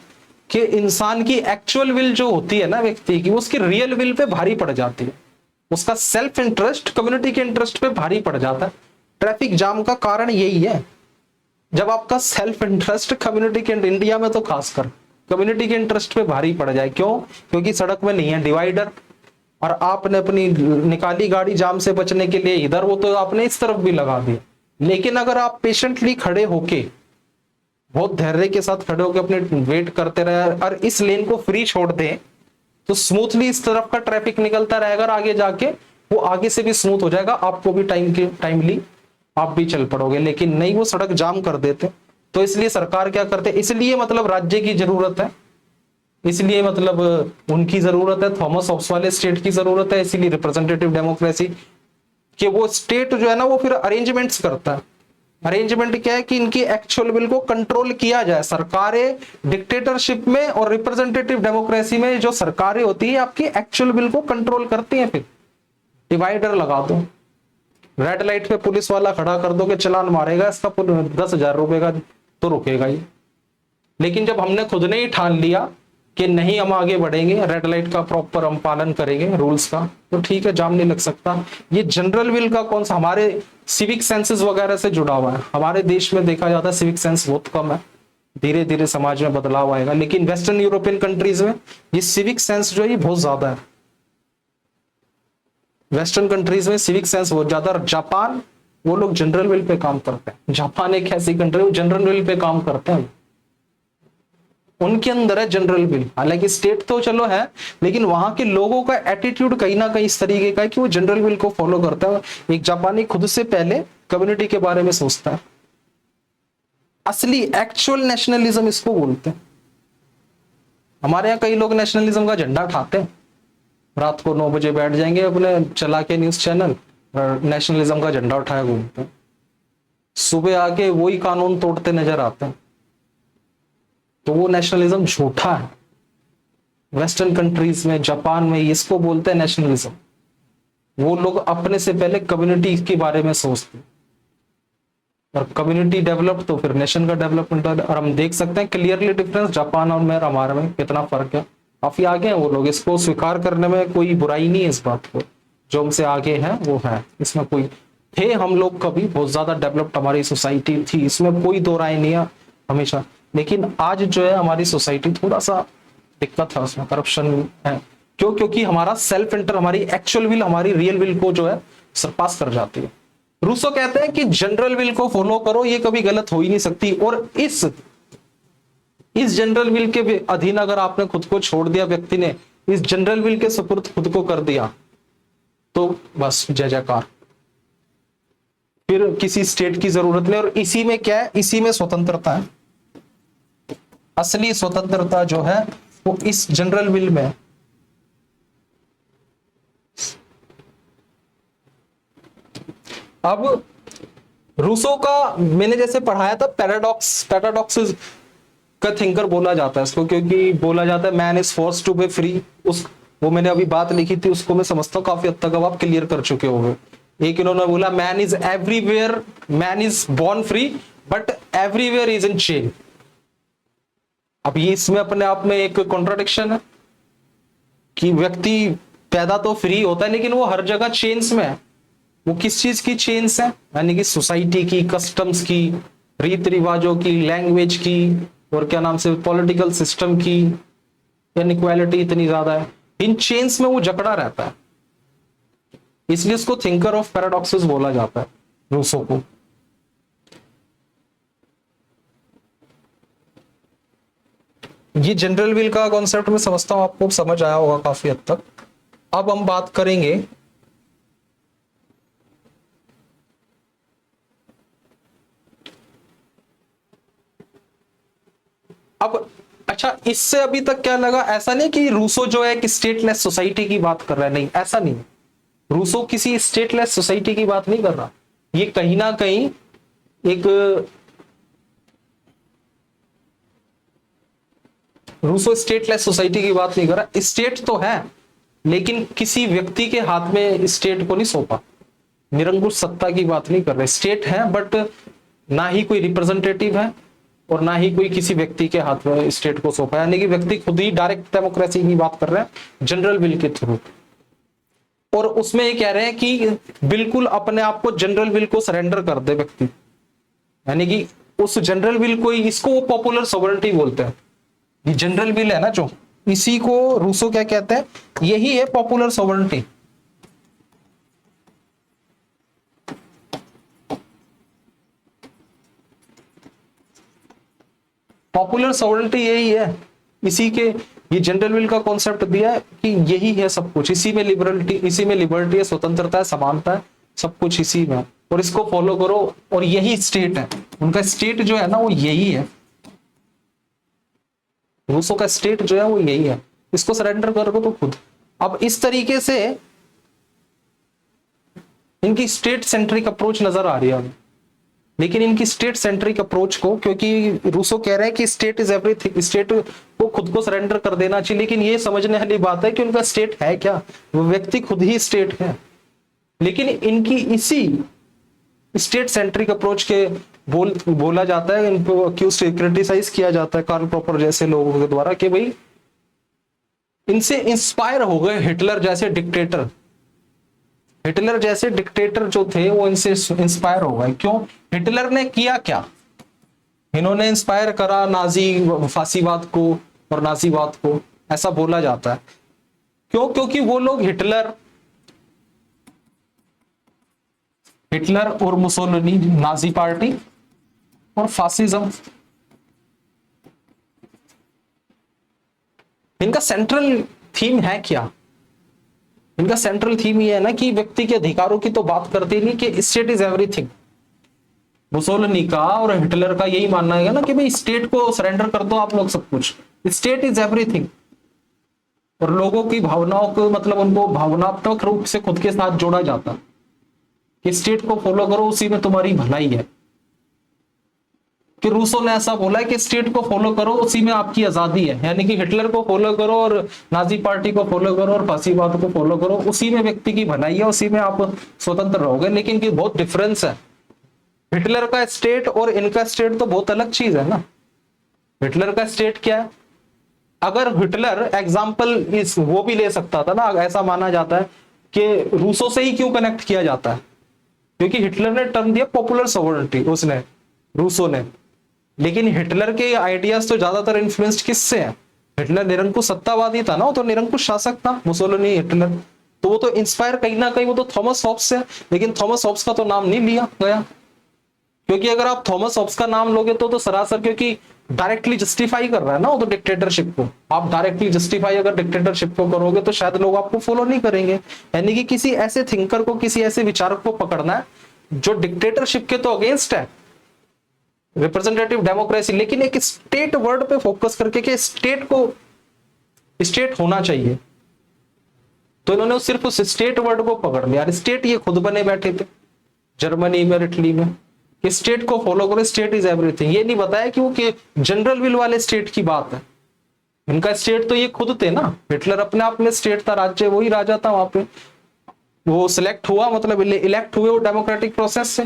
कि इंसान की एक्चुअल विल जो होती है ना व्यक्ति की, उसकी रियल विल पे भारी पड़ जाती है, उसका सेल्फ इंटरेस्ट कम्युनिटी के इंटरेस्ट पे भारी पड़ जाता है। ट्रैफिक जाम का कारण यही है, जब आपका सेल्फ इंटरेस्ट कम्युनिटी के, इंडिया में तो खासकर कम्युनिटी के इंटरेस्ट पे भारी पड़ जाए। क्यों? क्योंकि सड़क में नहीं है डिवाइडर, और आपने अपनी निकाली गाड़ी जाम से बचने के लिए इधर, वो तो आपने इस तरफ भी लगा दिया। लेकिन अगर आप पेशेंटली खड़े होके, बहुत धैर्य के साथ खड़े होकर अपने वेट करते रहे और इस लेन को फ्री छोड़ दें, तो स्मूथली इस तरफ का ट्रैफिक निकलता रहेगा, और आगे जाके वो आगे से भी स्मूथ हो जाएगा, आपको भी टाइमली आप भी चल पड़ोगे। लेकिन नहीं, वो सड़क जाम कर देते। तो इसलिए सरकार क्या करते, इसलिए मतलब राज्य की जरूरत है, इसलिए मतलब उनकी जरूरत है, थॉमस हॉब्स वाले स्टेट की जरूरत है, इसीलिए रिप्रेजेंटेटिव डेमोक्रेसी कि वो स्टेट जो है ना वो फिर अरेंजमेंट्स करता है। अरेंजमेंट क्या है कि इनकी एक्चुअल विल को कंट्रोल किया जाए। सरकारें डिक्टेटरशिप में और रिप्रेजेंटेटिव डेमोक्रेसी में जो सरकारें होती है आपकी एक्चुअल विल को कंट्रोल करती हैं। फिर डिवाइडर लगा दो, रेड लाइट पे पुलिस वाला खड़ा कर दो कि चलान मारेगा इसका 10,000 रुपए का, तो रुकेगा ही। लेकिन जब हमने खुद ने ही ठान लिया कि नहीं हम आगे बढ़ेंगे, रेड लाइट का प्रॉपर हम पालन करेंगे रूल्स का, तो ठीक है, जाम नहीं लग सकता। ये जनरल विल का कौन सा, हमारे सिविक सेंसेस वगैरह से जुड़ा हुआ है। हमारे देश में देखा जाता है सिविक सेंस बहुत कम है, धीरे धीरे समाज में बदलाव आएगा। लेकिन वेस्टर्न यूरोपियन कंट्रीज में ये सिविक सेंस जो है ये बहुत ज्यादा है। वेस्टर्न कंट्रीज में सिविक सेंस बहुत ज्यादा। जापान, वो लोग जनरल विल पे काम करते हैं। जापान एक ऐसी कंट्री वो जनरल विल पे काम करते हैं, उनके अंदर है जनरल विल। हालांकि स्टेट तो चलो है, लेकिन वहां के लोगों का एटीट्यूड कहीं ना कहीं इस तरीके का है कि वो जनरल विल को फॉलो करता है। एक जापानी खुद से पहले कम्युनिटी के बारे में सोचता है। असली एक्चुअल नेशनलिज्म इसको बोलते हैं। हमारे यहाँ कई लोग नेशनलिज्म का झंडा उठाते हैं, रात को 9 बजे बैठ जाएंगे अपने चला के न्यूज चैनल और नेशनलिज्म का झंडा उठाया घूमते हैं। सुबह आके वही कानून तोड़ते नजर आते हैं। तो वो नेशनलिज्म झूठा है। वेस्टर्न कंट्रीज में, जापान में इसको बोलते हैं नेशनलिज्म। वो लोग अपने से पहले कम्युनिटी के बारे में सोचते हैं, और कम्युनिटी डेवलप तो फिर नेशन का डेवलपमेंट। और हम देख सकते हैं क्लियरली डिफरेंस जापान और में हमारे में कितना फर्क है। काफी आगे हैं वो लोग, इसको स्वीकार करने में कोई बुराई नहीं है। इस बात को जो हमसे आगे है वो है, इसमें कोई थे हम लोग कभी बहुत ज्यादा डेवलप्ड हमारी सोसाइटी थी, इसमें कोई दो राय नहीं है हमेशा। लेकिन आज जो है हमारी सोसाइटी थोड़ा सा दिक्कत है, उसमें करप्शन है। क्यों? क्योंकि हमारा सेल्फ इंटर, हमारी एक्चुअल विल, हमारी रियल विल को जो है सरपास कर जाती है। रूसो कहते हैं कि जनरल विल को फॉलो करो, ये कभी गलत हो ही नहीं सकती। और इस जनरल विल के अधीन अगर आपने खुद को छोड़ दिया, व्यक्ति ने इस जनरल विल के सुपुर्द खुद को कर दिया, तो बस जय जयकार, फिर किसी स्टेट की जरूरत नहीं। और इसी में क्या है? इसी में स्वतंत्रता है। असली स्वतंत्रता जो है वो इस जनरल विल में। अब रूसो का मैंने जैसे पढ़ाया था, पैराडॉक्स का थिंकर बोला जाता है इसको, क्योंकि बोला जाता है man is force to be free. वो मैंने अभी बात लिखी थी, उसको मैं समझता हूँ काफी हद तक अब आप क्लियर कर चुके होंगे। एक इन्होंने बोला man is everywhere, man is born free but everywhere is in chain. अब ये इसमें अपने आप में एक कॉन्ट्राडिक्शन है कि व्यक्ति पैदा तो फ्री होता है, लेकिन वो हर जगह चेन्स में है। वो किस चीज की चेन्स है? यानी कि सोसाइटी की, कस्टम्स की, रीति रिवाजों की, लैंग्वेज की, और क्या नाम से पॉलिटिकल सिस्टम की। इनइक्वालिटी इतनी ज्यादा है, इन चेन्स में वो जकड़ा रहता है। इसलिए उसको थिंकर ऑफ पैराडॉक्सेस बोला जाता है, रूसो को। ये जनरल विल का कॉन्सेप्ट मैं समझता हूं आपको समझ आया होगा काफी हद तक। अब हम बात करेंगे अब। अच्छा, इससे अभी तक क्या लगा? ऐसा नहीं कि रूसो जो है कि स्टेटलेस सोसाइटी की बात कर रहा है, नहीं, ऐसा नहीं। रूसो किसी स्टेटलेस सोसाइटी की बात नहीं कर रहा। ये कहीं ना कहीं एक रूसो स्टेटलेस सोसाइटी की बात नहीं कर रहा। स्टेट तो है, लेकिन किसी व्यक्ति के हाथ में स्टेट को नहीं सौंपा। निरंकुश सत्ता की बात नहीं कर रहे। स्टेट है बट ना ही कोई रिप्रेजेंटेटिव है और ना ही कोई किसी व्यक्ति के हाथ में स्टेट को सौंपा, यानी कि व्यक्ति खुद ही डायरेक्ट डेमोक्रेसी की बात कर रहे हैं जनरल विल के थ्रू। और उसमें ये कह रहे हैं कि बिल्कुल अपने आप को जनरल विल को सरेंडर कर दे व्यक्ति, यानी कि उस जनरल विल को, इसको वो पॉपुलर सॉवरेनिटी बोलते हैं। ये जनरल विल है ना जो, इसी को रूसो क्या कहते हैं? यही है पॉपुलर सॉवरेनिटी। पॉपुलर सॉवरेनिटी यही है, इसी के ये जनरल विल का कॉन्सेप्ट दिया है कि यही है सब कुछ। इसी में लिबर्टी है, स्वतंत्रता है, समानता है, सब कुछ इसी में। और इसको फॉलो करो, और यही स्टेट है। उनका स्टेट जो है ना वो यही है। रूसो का स्टेट जो है वो यही है, इसको सरेंडर करो तो खुद। अब इस तरीके से इनकी स्टेट सेंट्रिक अप्रोच नजर आ रही है। लेकिन इनकी स्टेट सेंट्रिक अप्रोच को, क्योंकि रूसो कह रहे हैं कि स्टेट इज एवरीथिंग, स्टेट को खुद को सरेंडर कर देना चाहिए। लेकिन ये समझने वाली बात है कि उनका स्टेट है क्या? वो व्यक्ति खुद ही स्टेट है। लेकिन इनकी इसी स्टेट सेंट्रिक अप्रोच के बोला जाता है, इनको क्रिटिसाइज किया जाता है कार्ल पॉपर जैसे लोगों के द्वारा कि भाई इनसे इंस्पायर हो गए हिटलर जैसे डिक्टेटर। हिटलर जैसे डिक्टेटर जो थे वो इनसे इंस्पायर हो गए। क्यों? हिटलर ने किया क्या? इन्होंने इंस्पायर करा नाजी फांसीवाद को और नाजीवाद को, ऐसा बोला जाता है। क्यों? क्योंकि वो लोग हिटलर और मुसोलिनी, नाजी पार्टी और फासिज्म, इनका सेंट्रल थीम है क्या? इनका सेंट्रल थीम ये है ना कि व्यक्ति के अधिकारों की तो बात करते नहीं, कि स्टेट इज एवरीथिंग। मुसोलिनी का और हिटलर का यही मानना है ना कि भाई स्टेट को सरेंडर कर दो आप लोग सब कुछ, स्टेट इज एवरीथिंग। और लोगों की भावनाओं को, मतलब उनको भावनात्मक रूप से खुद के साथ जोड़ा जाता है कि स्टेट को फॉलो करो, उसी में तुम्हारी भलाई है। कि रूसो ने ऐसा बोला है कि स्टेट को फॉलो करो, उसी में आपकी आजादी है। यानी कि हिटलर को फॉलो करो और नाजी पार्टी को फॉलो करो और फांसीवाद को फॉलो करो, उसी में व्यक्ति की भलाई है, उसी में आप स्वतंत्र रहोगे। लेकिन कि बहुत डिफरेंस है, हिटलर का स्टेट और इनका स्टेट तो बहुत अलग चीज है ना। हिटलर का स्टेट क्या है? अगर हिटलर एग्जाम्पल इस वो भी ले सकता था ना, ऐसा माना जाता है कि रूसो से ही क्यों कनेक्ट किया जाता है, क्योंकि हिटलर ने टर्म दिया पॉपुलर सोवरेनिटी, उसने, रूसो ने। लेकिन हिटलर के आइडियाज तो ज्यादातर इन्फ्लुएंस्ड किससे है? हिटलर निरंकुश सत्तावादी था ना, वो तो निरंकुश शासक था, मुसोलिनी, हिटलर। तो वो तो इंस्पायर कहीं ना कहीं वो तो थॉमस हॉब्स से है, लेकिन थॉमस हॉब्स का तो नाम नहीं लिया गया, क्योंकि अगर आप थॉमस हॉब्स का नाम लोगे तो सरासर, क्योंकि डायरेक्टली जस्टिफाई कर रहा है ना वो तो डिक्टेटरशिप को। आप डायरेक्टली जस्टिफाई अगर डिक्टेटरशिप को करोगे तो शायद लोग आपको फॉलो नहीं करेंगे। यानी कि किसी ऐसे थिंकर को, किसी ऐसे विचारक को पकड़ना है जो डिक्टेटरशिप के तो अगेंस्ट है, रिप्रेजेंटेटिव डेमोक्रेसी, लेकिन एक स्टेट वर्ड पे फोकस करके कि स्टेट को, स्टेट होना चाहिए। तो इन्होंने सिर्फ उस स्टेट वर्ड को पकड़ लिया। स्टेट ये खुद बने बैठे थे जर्मनी में, इटली में, कि स्टेट को फॉलो करो, स्टेट इज एवरीथिंग। ये नहीं बताया कि वो जनरल विल वाले स्टेट की बात है। इनका स्टेट तो ये खुद थे ना, हिटलर अपने आप में स्टेट था, राज्य, वही राजा था वहां पे। वो सिलेक्ट हुआ, मतलब इलेक्ट हुए वो डेमोक्रेटिक प्रोसेस से,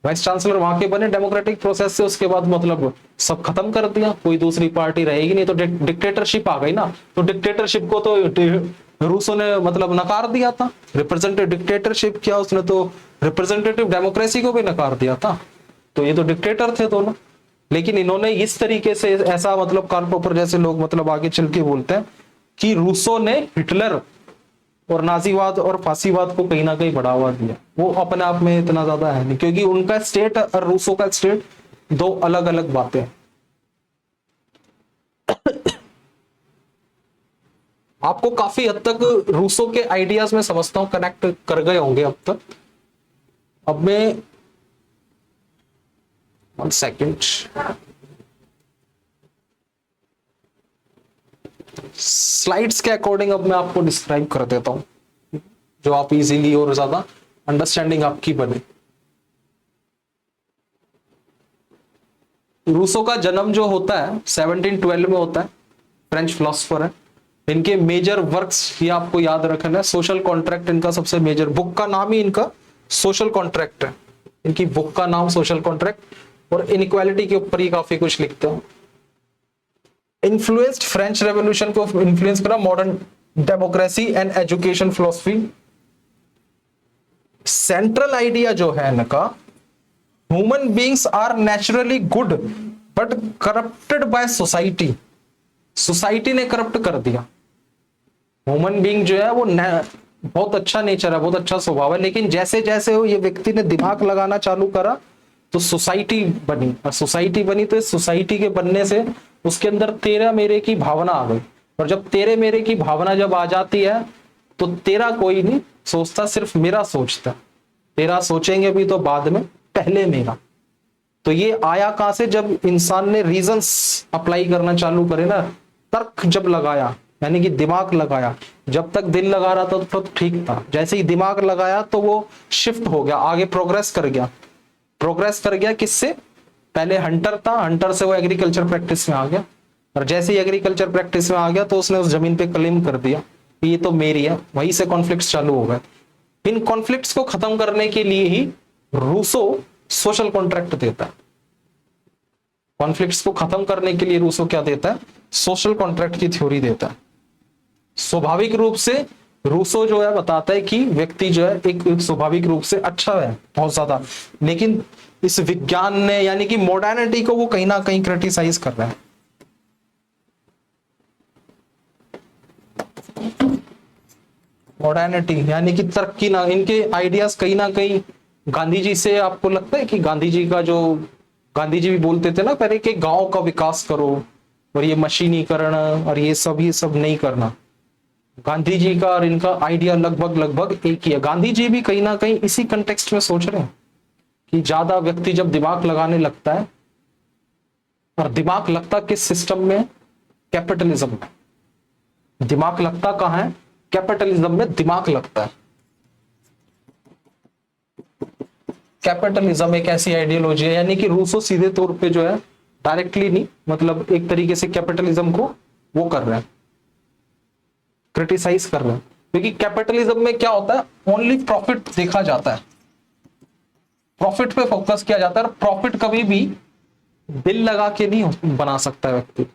वाइस चांसलर वहां के बने डेमोक्रेटिक प्रोसेस से। उसके बाद मतलब सब खत्म कर दिया, कोई दूसरी पार्टी रहेगी नहीं, तो डिक्टेटरशिप आ गई ना। तो डिक्टेटरशिप को तो रूसो ने मतलब नकार दिया था। रिप्रेजेंटेटिव डिक्टेटरशिप क्या, उसने तो रिप्रेजेंटेटिव डेमोक्रेसी को भी नकार दिया था। तो ये तो डिक्टेटर थे दोनों। लेकिन इन्होंने इस तरीके से ऐसा, मतलब कार्ल पॉपर जैसे लोग मतलब आगे चल के बोलते हैं कि रूसो ने हिटलर और नाजीवाद और फांसीवाद को कहीं ना कहीं बढ़ावा दिया। वो अपने आप में इतना ज्यादा है नहीं, क्योंकि उनका स्टेट और रूसो का स्टेट दो अलग अलग बातें हैं। आपको काफी हद तक रूसो के आइडियाज में समझता हूं कनेक्ट कर गए होंगे अब तक। अब मैं 1 सेकेंड, स्लाइड्स के अकॉर्डिंग अब मैं आपको डिस्क्राइब कर देता हूं, जो आप इजीली और ज्यादा अंडरस्टैंडिंग आपकी बने। रूसो का जन्म जो होता है 1712 में होता है, फ्रेंच फिलोसोफर है। इनके मेजर वर्क्स ये आपको याद रखना है। सोशल कॉन्ट्रैक्ट इनका सबसे मेजर, बुक का नाम ही इनका सोशल कॉन्ट्रैक्ट है। इनकी बुक का नाम सोशल कॉन्ट्रैक्ट, और इनइक्वालिटी के ऊपर ही काफी कुछ लिखते हो। इन्फ्लुएंस्ड फ्रेंच रेवोल्यूशन को इन्फ्लुएंस करा, modern democracy and education philosophy. Central idea जो है इनका, human beings are naturally good but corrupted by society. Society ने करप्ट कर दिया। ह्यूमन बीइंग जो है वो बहुत अच्छा नेचर है, बहुत अच्छा स्वभाव है, लेकिन जैसे जैसे ये व्यक्ति ने दिमाग लगाना चालू करा तो सोसाइटी बनी, और सोसाइटी बनी तो इस सोसाइटी के बनने से उसके अंदर तेरा मेरे की भावना आ गई। और जब तेरे मेरे की भावना जब आ जाती है तो तेरा कोई नहीं सोचता, सिर्फ मेरा सोचता। तेरा सोचेंगे भी तो बाद में, पहले मेरा। तो ये आया कहां से? जब इंसान ने रीजंस अप्लाई करना चालू करे ना, तर्क जब लगाया, यानी कि दिमाग लगाया। जब तक दिल लगा रहा था तो ठीक था, जैसे ही दिमाग लगाया तो वो शिफ्ट हो गया, आगे प्रोग्रेस कर गया। प्रोग्रेस कर गया किससे? पहले हंटर था, हंटर से वो एग्रीकल्चर प्रैक्टिस में आ गया, और जैसे ही एग्रीकल्चर प्रैक्टिस में आ गया तो उसने उस जमीन पे क्लेम कर दिया कि ये तो मेरी है। वहीं से कॉन्फ्लिक्ट्स चालू हो गए। इन कॉन्फ्लिक्ट्स को खत्म करने के लिए ही रूसो सोशल कॉन्ट्रैक्ट देता है। कॉन्फ्लिक्ट्स को खत्म करने के लिए रूसो क्या देता है? सोशल कॉन्ट्रैक्ट की थ्योरी देता है। स्वाभाविक रूप से रूसो जो है बताता है कि व्यक्ति जो है एक स्वाभाविक रूप से अच्छा है बहुत ज्यादा, लेकिन इस विज्ञान ने, यानी कि मॉडर्निटी को वो कहीं ना कहीं क्रिटिसाइज कर रहे हैं। मॉडर्निटी यानी कि तरक्की ना, इनके आइडियाज कहीं ना कहीं गांधी जी से, आपको लगता है कि गांधी जी का जो, गांधी जी भी बोलते थे ना पहले कि गांव का विकास करो और ये मशीनीकरण और ये सब नहीं करना। गांधी जी का और इनका आइडिया लगभग लगभग एक ही है। गांधी जी भी कहीं ना कहीं इसी कंटेक्स्ट में सोच रहे हैं कि ज्यादा व्यक्ति जब दिमाग लगाने लगता है, और दिमाग लगता किस सिस्टम में? कैपिटलिज्म में। दिमाग लगता कहां है? कैपिटलिज्म में दिमाग लगता है। कैपिटलिज्म एक ऐसी आइडियोलॉजी है, यानी कि रूसो सीधे तौर पे जो है, डायरेक्टली नहीं, मतलब एक तरीके से कैपिटलिज्म को वो कर रहे हैं, क्रिटिसाइज कर रहे हैं। क्योंकि कैपिटलिज्म में क्या होता है? ओनली प्रॉफिट देखा जाता है, प्रॉफिट पे फोकस किया जाता है। प्रॉफिट कभी भी दिल लगा के नहीं बना सकता है व्यक्ति।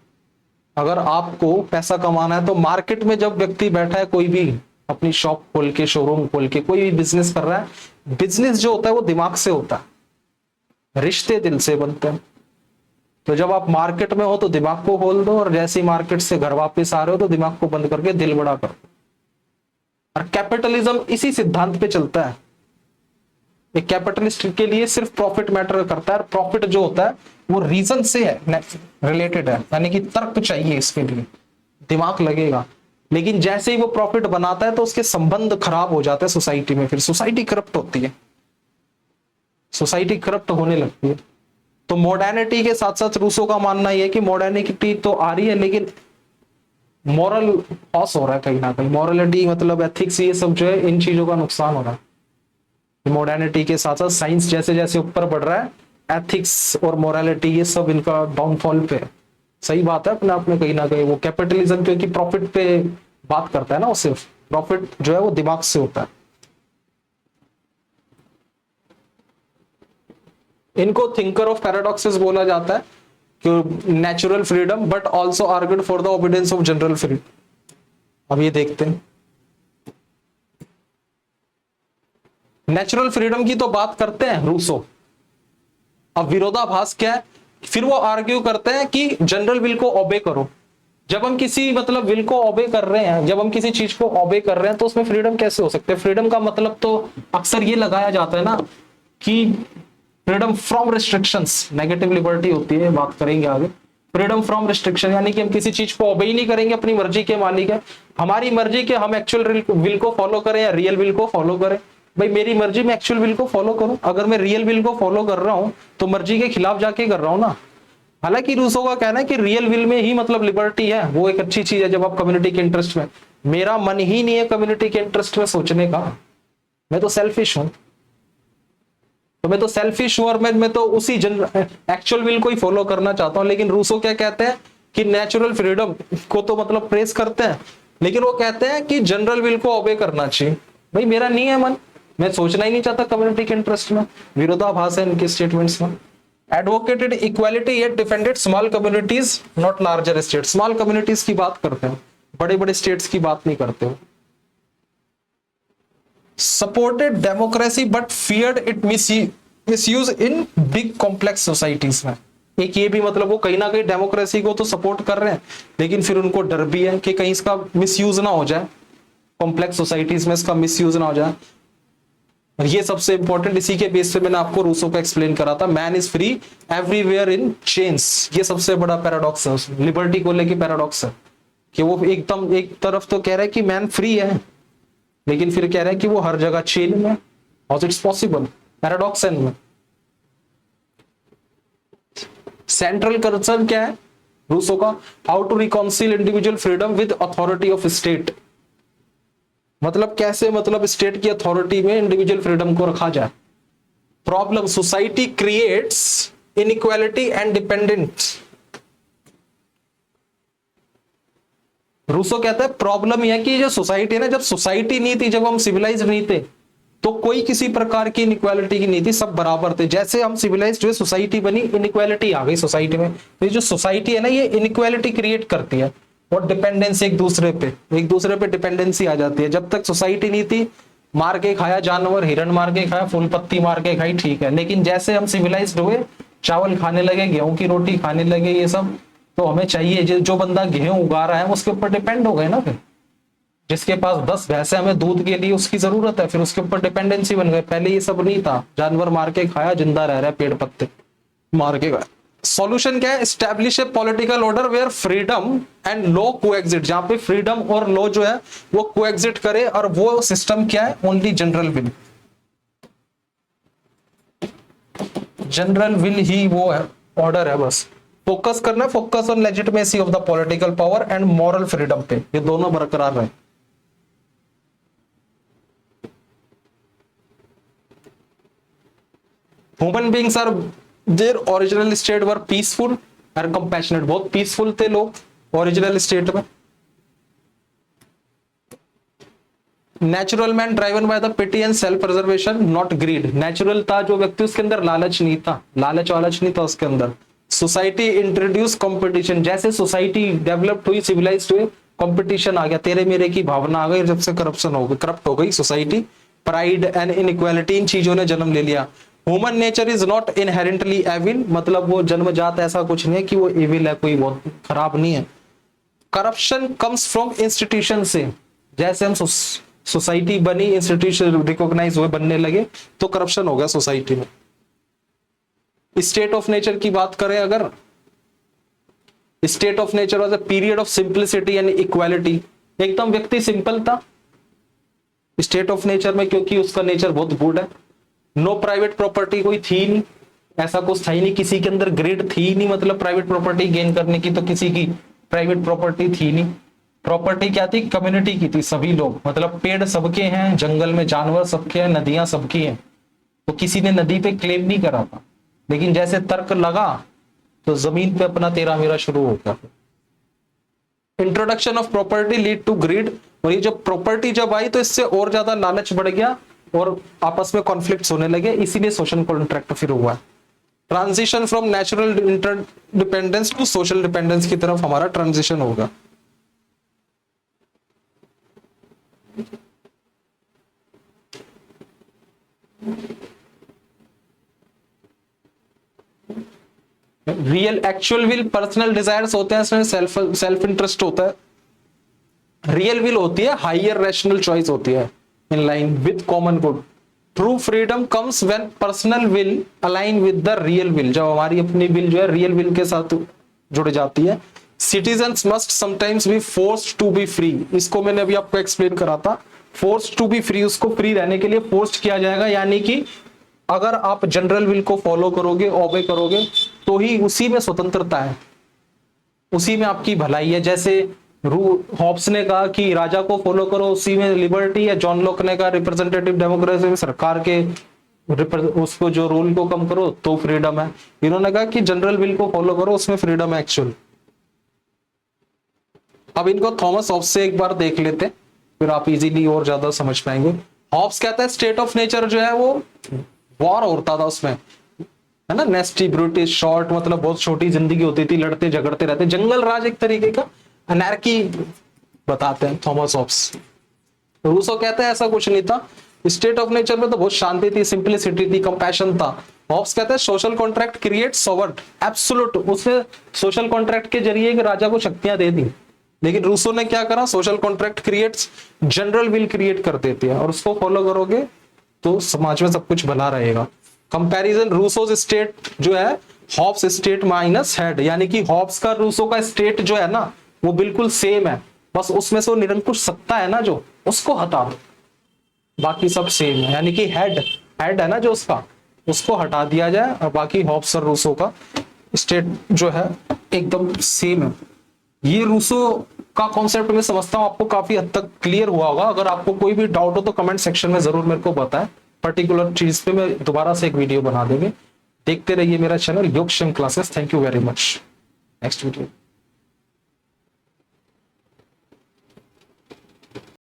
अगर आपको पैसा कमाना है तो मार्केट में जब व्यक्ति बैठा है, कोई भी अपनी शॉप खोल के, शोरूम खोल के कोई भी बिजनेस कर रहा है, बिजनेस जो होता है वो दिमाग से होता है, रिश्ते दिल से बनते हैं। तो जब आप मार्केट में हो तो दिमाग को खोल दो, और जैसे ही मार्केट से घर वापस आ रहे हो तो दिमाग को बंद करके दिल बड़ा करो। और कैपिटलिज्म इसी सिद्धांत पे चलता है। एक कैपिटलिस्ट के लिए सिर्फ प्रॉफिट मैटर करता है, और प्रॉफिट जो होता है वो रीजन से है, रिलेटेड है, यानी कि तर्क चाहिए इसके लिए, दिमाग लगेगा। लेकिन जैसे ही वो प्रॉफिट बनाता है तो उसके संबंध खराब हो जाते हैं सोसाइटी में, फिर सोसाइटी करप्ट होती है, सोसाइटी करप्ट होने लगती है। तो मॉडर्निटी के साथ साथ रूसो का मानना यह है कि मॉडर्निटी तो आ रही है, लेकिन मॉरल लॉस हो रहा है कहीं ना कहीं। मॉरलिटी मतलब एथिक्स, ये सब जो है, इन चीजों का नुकसान हो रहा है। मॉडर्निटी के साथ साथ साइंस जैसे जैसे ऊपर बढ़ रहा है, एथिक्स और मोरालिटी ये सब इनका डाउनफॉल पे है। सही बात है अपने आप में कहीं ना कहीं। वो कैपिटलिज्म क्योंकि प्रॉफिट पे बात करता है ना, वो सिर्फ प्रॉफिट जो है वो दिमाग से होता है। इनको थिंकर ऑफ पैराडॉक्सेस बोला जाता है, कि natural freedom but also argued for the obedience of general freedom. अब ये देखते हैं, नेचुरल फ्रीडम की तो बात करते हैं रूसो। अब विरोधाभास क्या है? फिर वो आर्ग्यू करते हैं कि जनरल विल को ओबे करो। जब हम किसी मतलब विल को ओबे कर रहे हैं, जब हम किसी चीज को ओबे कर रहे हैं, तो उसमें फ्रीडम कैसे हो सकते हैं? फ्रीडम का मतलब तो अक्सर ये लगाया जाता है ना कि freedom from restrictions, negative liberty होती है, बात करेंगे आगे। फ्रीडम फ्रॉम रिस्ट्रिक्शन यानी कि हम किसी चीज को ओबे ही नहीं करेंगे, अपनी मर्जी के मालिक है, हमारी मर्जी के हम एक्चुअल विल को फॉलो करें या रियल विल को फॉलो करें। भाई मेरी मर्जी में एक्चुअल विल को फॉलो करूं, अगर मैं रियल विल को फॉलो कर रहा हूं तो मर्जी के खिलाफ जाके कर रहा हूं ना। हालांकि रूसो का कहना है कि रियल विल में ही मतलब लिबर्टी है, वो एक अच्छी चीज है जब आप कम्युनिटी के इंटरेस्ट में। मेरा मन ही नहीं है कम्युनिटी के इंटरेस्ट में सोचने का, मैं तो सेल्फिश हूं, तो मैं तो सेल्फिश हूं, और मैं तो उसी एक्चुअल विल को ही फॉलो करना चाहता हूं। लेकिन रूसो क्या कहते हैं कि नेचुरल फ्रीडम को तो मतलब प्रेस करते हैं, लेकिन वो कहते हैं कि जनरल विल को ओबे करना चाहिए। भाई मेरा नहीं है मन, मैं सोचना ही नहीं चाहता कम्युनिटी के इंटरेस्ट में। विरोधाभास है इनके स्टेटमेंट्स में। Advocated equality yet defended small communities not larger state. Small communities की बात करते हैं, बड़े बड़े स्टेट्स की बात नहीं करते हो। Supported democracy but feared it misuse in big complex societies में। एक ये भी मतलब वो कहीं ना कहीं डेमोक्रेसी को तो सपोर्ट कर रहे हैं, लेकिन फिर उनको डर भी है कि कहीं इसका मिसयूज ना हो जाए, कॉम्प्लेक्स सोसाइटीज में इसका मिसयूज ना हो जाए। और ये सबसे इंपॉर्टेंट, इसी के बेस पे मैंने आपको रूसो का एक्सप्लेन करा था, man is free everywhere in chains. ये सबसे बड़ा पैराडॉक्स है लिबर्टी को लेके, पैराडॉक्स है कि वो एकदम एक तरफ तो कह रहा है कि मैन फ्री है, लेकिन फिर कह रहा है कि वो हर जगह चेन में। How it's possible? पैराडॉक्स है इनमें। सेंट्रल कंसर्न क्या है रूसो का? How to reconcile individual freedom with authority of state. मतलब कैसे, मतलब स्टेट की अथॉरिटी में इंडिविजुअल फ्रीडम को रखा जाए। Problem, society creates inequality and dependence. Rousseau कहता है प्रॉब्लम यह है कि जो सोसाइटी है ना, जब सोसाइटी नहीं थी, जब हम सिविलाइज नहीं थे, तो कोई किसी प्रकार की इनइक्वालिटी की नहीं थी, सब बराबर थे। जैसे हम सिविलाइज जो सोसाइटी बनी, इनइक्वालिटी आ गई सोसाइटी में। तो जो सोसाइटी है ना, ये इनइक्वालिटी क्रिएट करती है, और डिपेंडेंस एक दूसरे पे डिपेंडेंसी आ जाती है। जब तक सोसाइटी नहीं थी मार के खाया जानवर, हिरण मार के खाया, फूल पत्ती मार के खाई, ठीक है। लेकिन जैसे हम सिविलाइज्ड हुए, चावल खाने लगे, गेहूं की रोटी खाने लगे, ये सब तो हमें चाहिए। जो बंदा गेहूं उगा रहा है उसके ऊपर डिपेंड हो गए ना। फिर जिसके पास 10 भैंसे, हमें दूध के लिए उसकी जरूरत है, फिर उसके ऊपर डिपेंडेंसी बन गई। पहले ये सब नहीं था, जानवर मार के खाया, जिंदा रह रहा है, पेड़ पत्ते मार के खाया। सॉल्यूशन क्या है? Establish a political order where freedom and law coexist, जहां पे फ्रीडम और लॉ जो है वो कोएग्जिस्ट करे। और वो सिस्टम क्या है? Only general will. General will ही वो है, ऑर्डर है। बस फोकस करना, focus on legitimacy of the political power and moral freedom पे, ये दोनों बरकरार रहे। Human beings are their original state were peaceful and compassionate, बहुत पीसफुल थे लोग ओरिजिनल स्टेट में। Natural man driven by the pity and self preservation not greed, natural था जो व्यक्ति, उसके अंदर लालच नहीं था, लालच वालच नहीं था उसके अंदर। सोसाइटी इंट्रोड्यूस कंपटीशन, जैसे सोसाइटी डेवलप्ड हुई, सिविलाइज्ड हुए, कंपटीशन आ गया, तेरे मेरे की भावना आ गई, जब से करप्शन हो गई, करप्ट हो गई सोसाइटी, प्राइड एंड इनइक्वालिटी, इन चीजों ने जन्म ले लिया। Human nature is not inherently evil, मतलब वो जन्मजात ऐसा कुछ नहीं है कि वो एविल है, कोई बहुत खराब नहीं है। करप्शन कम्स फ्रॉम इंस्टीट्यूशन से, जैसे हम सोसाइटी बनी, इंस्टीट्यूशन रिकॉग्नाइज हुए, बनने लगे, तो करप्शन हो गया सोसाइटी में। स्टेट ऑफ नेचर की बात करें अगर, state of nature was a period of simplicity and equality, एकदम व्यक्ति सिंपल था स्टेट ऑफ नेचर में, क्योंकि उसका नेचर बहुत गुड है। नो प्राइवेट प्रॉपर्टी कोई थी नहीं, ऐसा कुछ था ही नहीं, किसी के अंदर ग्रेड थी नहीं, मतलब प्राइवेट प्रॉपर्टी गेन करने की, तो किसी की प्राइवेट प्रॉपर्टी थी नहीं। प्रॉपर्टी क्या थी? कम्युनिटी की थी, सभी लोग, मतलब पेड़ सबके हैं, जंगल में जानवर सबके हैं, नदियां सबकी हैं, तो किसी ने नदी पे क्लेम नहीं करा था। लेकिन जैसे तर्क लगा तो जमीन पे अपना तेरा मेरा शुरू हो गया। Introduction of property lead to greed, और ये जब प्रॉपर्टी जब आई तो इससे और ज्यादा लालच बढ़ गया और आपस में कॉन्फ्लिक्ट्स होने लगे, इसीलिए सोशल कॉन्ट्रैक्ट फिर हुआ। Transition from natural interdependence to social dependence की तरफ हमारा ट्रांजिशन होगा। Real actual will, personal desires होते हैं, इसमें सेल्फ इंटरेस्ट होता है। रियल विल होती है हायर रैशनल चॉइस होती है in line with common good. True freedom comes when personal will align with the real will, जब हमारी अपनी विल जो है रियल विल के साथ जुड़ जाती है। Citizens must sometimes be forced to be free, इसको मैंने अभी आपको एक्सप्लेन करा था। फोर्स्ड टू बी फ्री, उसको फ्री रहने के लिए फोर्स्ड किया जाएगा, यानी कि अगर आप जनरल विल को फॉलो करोगे, ओबे करोगे, तो ही उसी में स्वतंत्रता है, उसी में आपकी भलाई है। जैसे हॉब्स ने कहा कि राजा को फॉलो करो, उसी में लिबर्टी है। जॉन लॉक ने कहा रिप्रेजेंटेटिव डेमोक्रेसी में सरकार के उसको जो रूल को कम करो तो फ्रीडम है। इन्होंने कहा कि जनरल विल को फॉलो करो, उसमें फ्रीडम है एक्चुअल। अब इनको थॉमस हॉब्स से एक बार देख लेते, फिर आप इजीली और ज्यादा समझ पाएंगे। हॉब्स कहता है स्टेट ऑफ नेचर जो है वो वॉर होता था उसमें, है ना, नेस्टी ब्रूटिश शॉर्ट, मतलब बहुत छोटी जिंदगी होती थी, लड़ते झगड़ते रहते, जंगल राज एक तरीके का, अनैर्की बताते हैं थॉमस हॉब्स। रूसो कहते हैं ऐसा कुछ नहीं था, स्टेट ऑफ नेचर में तो बहुत शांति थी, सिंपलिसिटी थी, कंपैशन था। हॉब्स कहते हैं सोशल कॉन्ट्रैक्ट क्रिएट सोवर्ट एब्सोल्यूट, उसने सोशल कॉन्ट्रैक्ट के जरिए राजा को शक्तियां दे दी। लेकिन रूसो ने क्या करा? Social contract creates general will create कर देती है, और उसको फॉलो करोगे तो समाज में सब कुछ भला रहेगा। कंपैरिजन रूसोज स्टेट जो है हॉब्स स्टेट माइनस हेड, यानी कि हॉब्स का रूसो का स्टेट जो है ना वो बिल्कुल सेम है, बस उसमें से वो निरंकुश सत्ता है ना जो, उसको हटा दो, बाकी सब सेम है। यानी कि हेड है ना जो उसका, उसको हटा दिया जाए, और बाकी हॉब्स और रूसो का स्टेट जो है एकदम सेम है। ये रूसो का कॉन्सेप्ट मैं समझता हूं आपको काफी हद तक क्लियर हुआ होगा। अगर आपको कोई भी डाउट हो तो कमेंट सेक्शन में जरूर मेरे को बताएं, पर्टिकुलर चीज पे मैं दोबारा से एक वीडियो बना देंगे। देखते रहिए मेरा channel Yogakshem classes. Thank you very much. Next video.